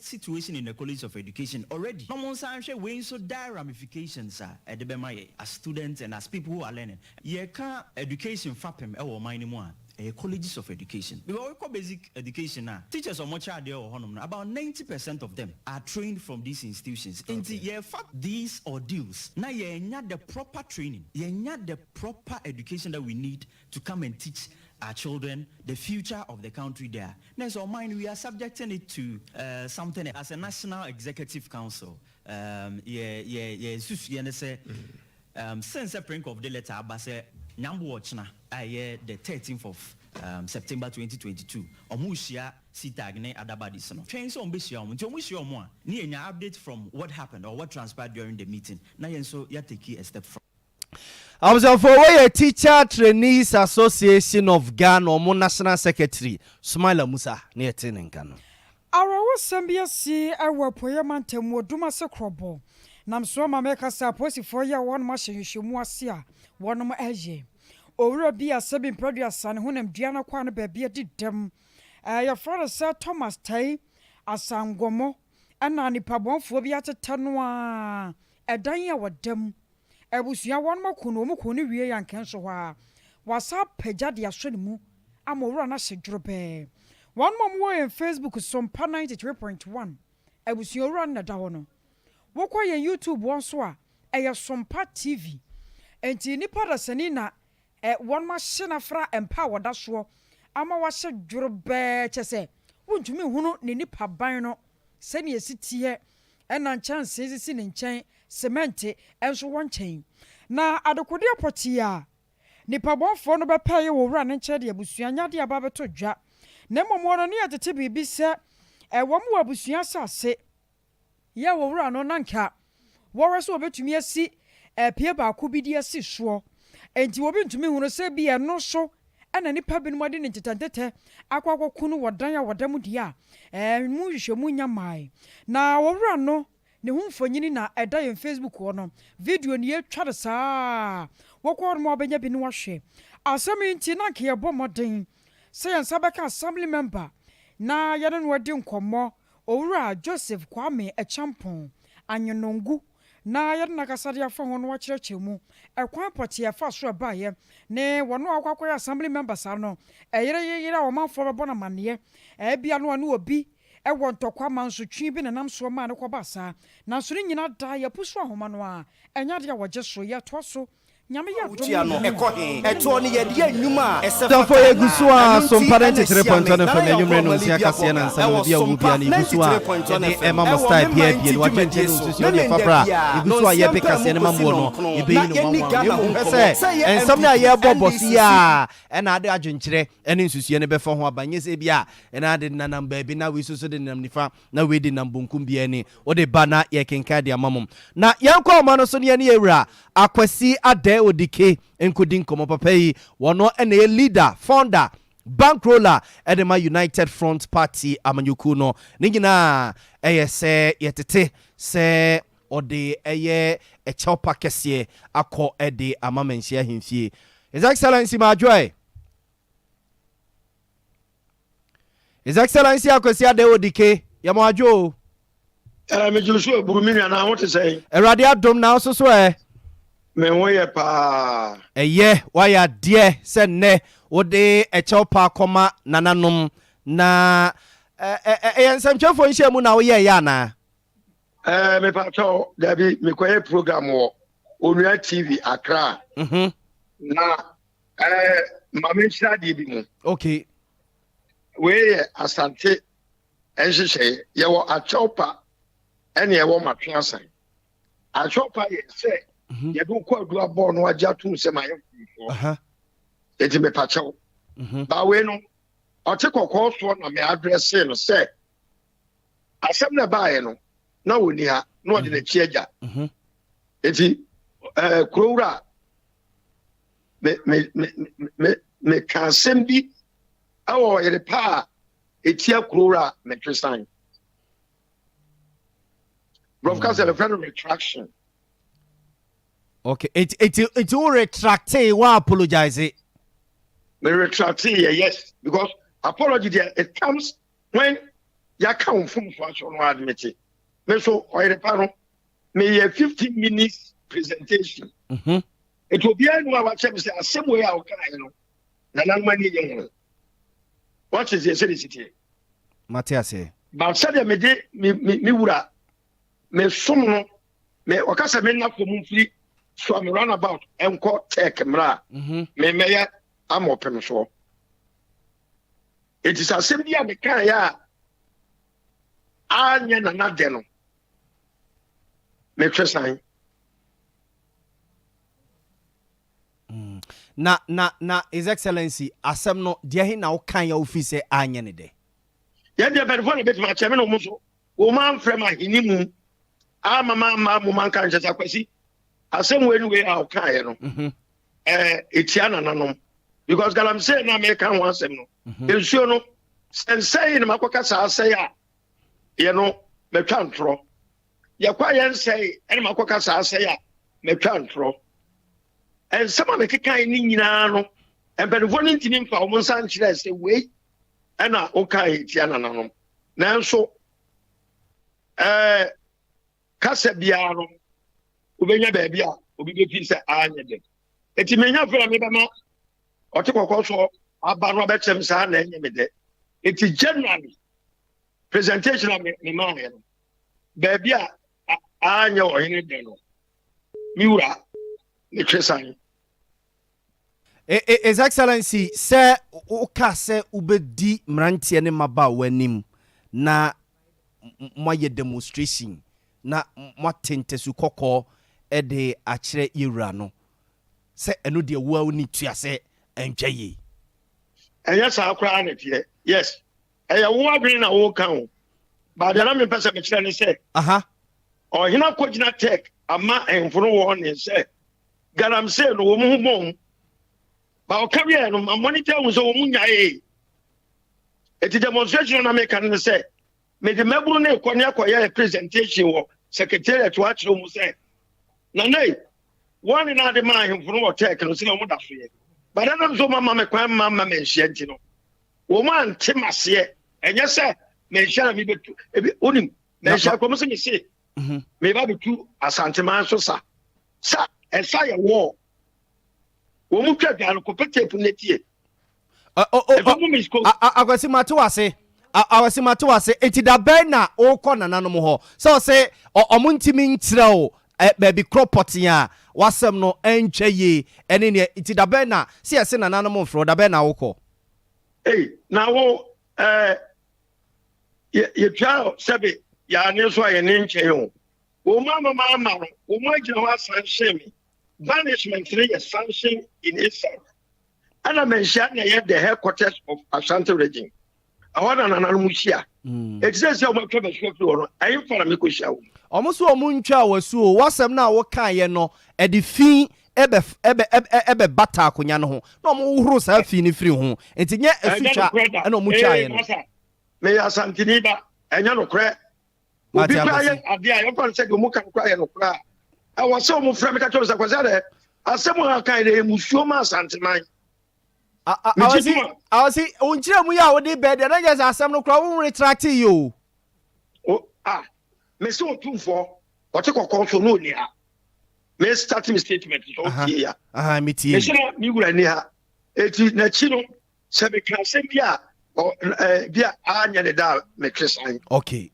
situation in the College of Education already. No more share way so dire ramifications at the BMI as students and as people who are learning. Yeah, can education fapem or mine more. Colleges of education. Because we call basic education now. Teachers are much there or about 90% of them are trained from these institutions. And fact these ordeals. Now you not the proper training. You not the proper education that we need to come and teach our children the future of the country there. Now so mind we are subjecting it to something as a National Executive Council. Since a print of the letter, but say Nyambu watch na the 13th of September 2022. Omushia sitagne adabadis no. Train so ombeshia nti omushia omo a ni enya update from what happened or what transpired during the meeting. Na yen so ya take a step from. I was for a teacher trainees association of Ghana or national secretary Smaila Musa near Tiningano. Our Sambia see our poyaman temo duma secrobo. Nam swama make us a posi for ya one machine shimuasia, one more aje. Ora be a seven produce son, whom Diana Kwana baby did them. Your father Sir Thomas Tay, a Sam Gomo, and Nani Pabon phobia to Tanwa, a danya with them. Ebusia one more kuno mukuni we and cancel was up pejadi ashrenimu. I'm over na shedrobe. One more in Facebook is Sompa 93.1. Ebusia run na dawono. Wokwa ye YouTube wonswa Sompa TV. Enti nipa da senina one machine afra empower da so ama wa shedrobe chese. Wontumi hunu ne nipa ban no sene esitie ena chance sisi ne nchen cement enso won chen na adokode apoti a nipa bonfo no bepaye wo wura ne nche de abusua nya de aba beto dwa na momo no ne yetete bibi se wo mu abusua sase ye wo wura no nanka wo so obetumi asi pie ba ko bi di asi so enti wo bi ntumi hunu se bi no so ana nipa bi no mode ne tetantete akwakokunu wodan ya wodamu dia mu hwehwemu nya mai na wo wura no ne humfonyini na eda yen Facebook wono video ne yetwa de saa wokọ mo obenya bi ne wahwe asemi nti na ke yebo modin se yen sabeka assembly member na yene no wadi nkomo owura Joseph Kwame Echampon anyonongu na yene na kasade afa ho no wakyerechemu ekwan poti afa so baaye ne wono akwakoya assembly member sa no yere o manfo bebo na mane bia no ane obi ewo ntokwa manso twi bi nenam so ma ne koba sa na so nyina da ya pusu ahoma no a enya de wo so ye to so nyame ya do no ekohe eto ne ye de anwuma esefo yeguso a Sompa 93.1 FM enwumre no nsia kase na nsa bia wo bia ne yeguso a ne mama style bia no wagente no nsusu ne fabra yeguso a ye be kase ne mambo no ye be no mambo se ensam na ye bobosi a na ade adwenkyere ene nsusu ne be fa ho abanye se bia ena ade nanam ba bi na we susu de nam nifa na we de nam bonkum bia ni o de ba na ye kenka de amamum na yankwa ma no so ne ye ewura akwasi ade odike enkudin komo papa yi wono ene leader founder bankroller edema United Front Party amanyuku no ne nyina se yetete se ode echopa kese akọ ede amamenhia hemfie His Excellency Majoy His Excellency akwasi ade odike ya majo me jusu burumi na what say erade adom na so me woye pa waya de se ne wode echopa koma nananom na ensemchefo nhia mu na wo ye ya na me pa cho dabi me koye program wo Onua TV Accra na mama nchira di bi mu okay we asante enhyehyɛ yɛwɔ achopa ene yɛwɔ matweasan achopa yɛ sɛ yɛdo kɔ adu abɔ no agya tum sɛ ma yɛ fo eti me pakyɛw ba we no ɔte kɔkɔɔ so na me address no sɛ asɛm na bae no na woni ha na ɔde n'akyi agya eti kurowura me ka asɛm bi awɔ yɛde pa etia kurowura me twesan broadcast a friend retraction. Okay, it will retract wa apologize. Me retract yes, because apology there it comes when ya come from fashion no admit it. Me so oire pano me 15 minutes presentation. It will be any what say same way I can no. Na nan mani yen. What is the city? Matthias. But said me de me wura me som no me okasa me na ko mumfiri so I'm runabout enko tech mra me meya am open so it is a simple me kan ya anya na de no me twesan Na His Excellency asem no de he na wo kan ya office anye ne de. Ya de be for bit ma cheme no mo so. Wo man frem ahinimu. Mama mo man kan chesa kwasi. Asem we anyway a wo kan ye no. Etia nananom. Because galam say na me kan wan asem no. Ensuo no say na makoka sa say a ye no me twa ntro. Ye kwa ye say na makoka sa say a me twa ntro. And some of the kind of and but one in for almost say wait and okay tiana now so Casabiano Ubenya baby Ubi pizza anya de etimenya for me bama or take a call for about Robert Samson and Yemede. It is generally presentation of me man baby anya or any deno Mura Nichesan. His Excellency, sir, oka se ubedi mrantie ne maba wanim na moye demonstration na mwatente su kokko de akire yewura no se eno de wo ni tua se entwaye enya sa akra na tie yes eya wo adwene na wo kan o ba de na me pese me kire ne se o hina kogina tech ama enforo wo ne se garam se no wo mu bom ba o career no monitor wo so wo munyae eti demonstration na me kan ne se me de meburu na ekonia koya presentation wo secretariat to achiro mu se na nei one na de man enforo wo tech no se mo da so ye ba da na so mama me kwan mama me hye nti no wo man temase enye se me hye na me betu ebi onim me hye ko mo se me se me ba betu asanteman so sa esa ye wo mu twa gano ko pete punetie akwasi matu ase enti da ben na o kọ nananom ho so say omuntimi ntira o baby cropot ya wasem no entwa ye ene ne enti da ben na se ese nananom fro da ben na wo kọ na wo ye twa sebe ya ne so ye ne nche yo wo mama wo mo agina wa san shemi banishment is sanction in itself. And I mentioned the headquarters of Ashanti region. I want an anonymous. It says you want to I am for a Mikusha. Almost a muncha was so. What's them now? What kind no? A defeat ebe bata kunyano. No more rules have fini free home. It's in yet a future and no mucha. May I Santiniba and Yano crack. What be quiet at the I can say you can cry no cry. I was so much from Catholic was there. As someone kind of Mushuma Santimai. I was see, Unjia, we are the bed, and I guess I some no crowd retract you. Miss 2-4, or take a call for no near. Miss starting statement here. Me tea. Me would near. It is Nachino, Sabika, or Bia Anya the Dar, Mekresan. Okay.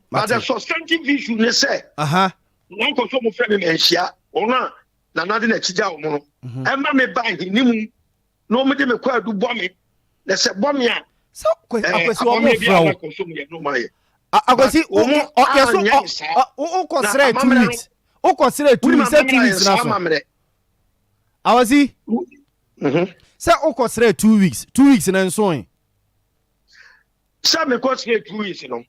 But the substantive issue, they say. One control of friend Asia, or not, another Chija. Emma me buy him. No, me me kwa do bomb it. Let's say bomb ya. So, I was consider 2 weeks. I was he. Say, consider 2 weeks. 2 weeks and then so. Some me consider 2 weeks, you know.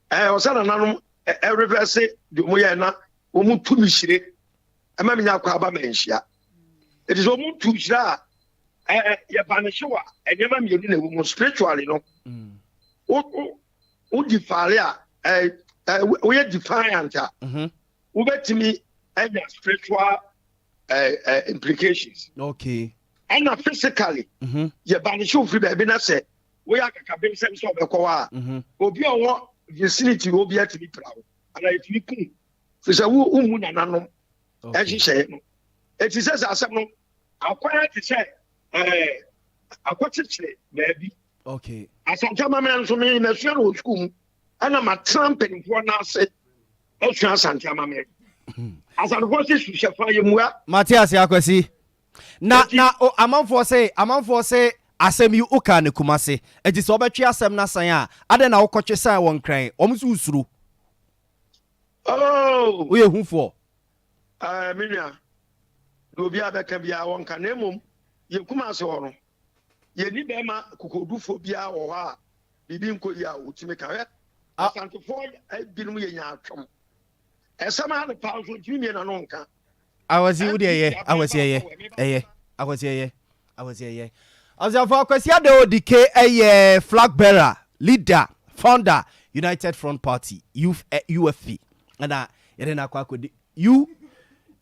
I was an every verse the Moyana, Omu Tumishire, and Mamma Kwaba Menshia. It is Omu Tushra, Yabanashua, and Yamam Yudin, spiritually, you know. Would defy, we are defiant, who bet to me and spiritual implications. Okay. And physically, Yabanishu Fribabina said, we are a cabin sense of the Koa, will be a vicinity will be to be proud. And I think it's a woman and unknown, as you say. It is as I said, I'll quiet to say, I got it, baby. Okay. As I'm telling my man to me in a general school, and I'm a trumpet for now said, oh, Santa Mamma. As I was to share for you, Matthias Yakwasi. Now, I'm for say, asem yu uka ne kumase enti so obetwe asem na san a ade na wokotwe san won kran omsu usuru oh we hu for minia obi abeka bia won ka na emom ye kuma se ho no ye ni be ma kokodufo bia wo ha bibi nko ya otime ka he asante fo binom ye nya atwom esama na pa so timi na no nka awasi wo de ye Azafo Akwasi de odike flag bearer, leader, founder, United Front Party, UFP. And yerena kwa kodi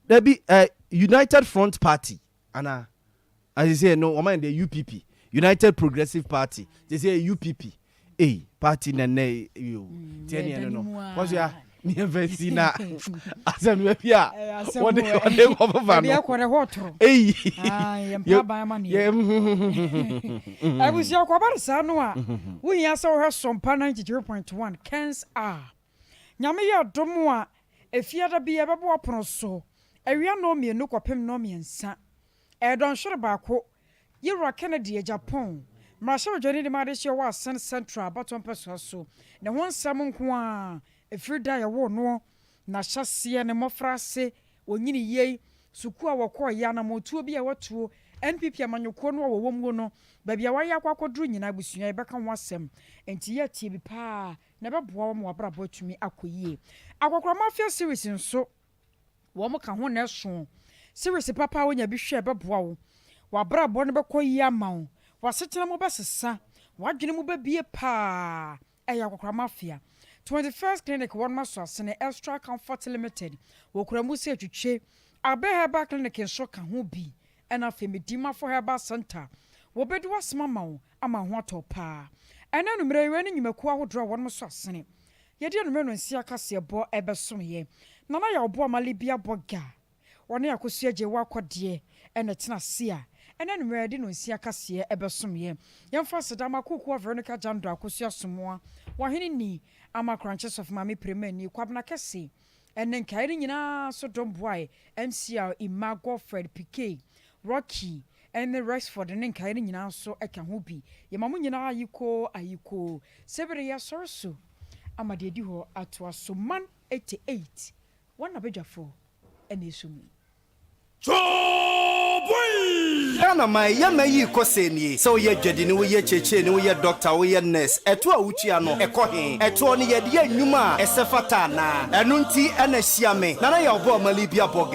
there be United Front Party. And as you say, no, I'm the UPP, United Progressive Party. They say UPP. Party nene you. No. What's your Nievesina Asemwepia what they I was your Kwabarsanwa. We also have Sompa 93.1 Kens are Yamia Domwa if you had be a babu so a real no me no copim no me and son. I don't sure about you are Kennedy Japan. Marshal Johnny the Madisha was Sun Central, but on person so. The one salmon kwa. If you die a war no, na shasi and mofra se, when ye, Sukua wako yana motu be a watu, NPP amanyukono or womono, baby a waya quaco dream, I was you back on wasem, and tia tibi pa, never boam or brabo to me akuye. Our mafia series and so, woman can one else shown. Seriously, papa, when you be sure about wow, while brabo never call ya mount, was sitting on my son, what do you be a pa, a mafia. 21st Clinic one masos and extra comfort limited. Wokuramusi chuche. Abe herba clinic in shoka who be. And a femidima for herba center. Wobedwa smama ama wato pa. And then running you mekwa draw one masos in it. Yedi and men see a cassia bo ebesom ye. Nana ya bo malibia boga. One ya kusia je wakwa die. And a tina sia. And then ready no see a cassia ebesom ye. Young first dama kuku Veronica Jandra kusia sumoa. Wahini ni. Ama crunches of Mammy Premeni, Quabna Cassi, and then carrying in so don't boy, MCR, Imago, Fred Piquet, Rocky, and the rest for the name carrying in so I can hope. Yamamunina, you call, 7 years or so. Ama de duho at was so man 88, one a better for, and is me. Kana my yamayi koseni so ye dwede ne wo ye cheche ne wo ye doctor wo ye nurse eto a wutua no ekohe eto ne ye de anwuma esefata na eno nti ana hia me na na ye obo malibia boga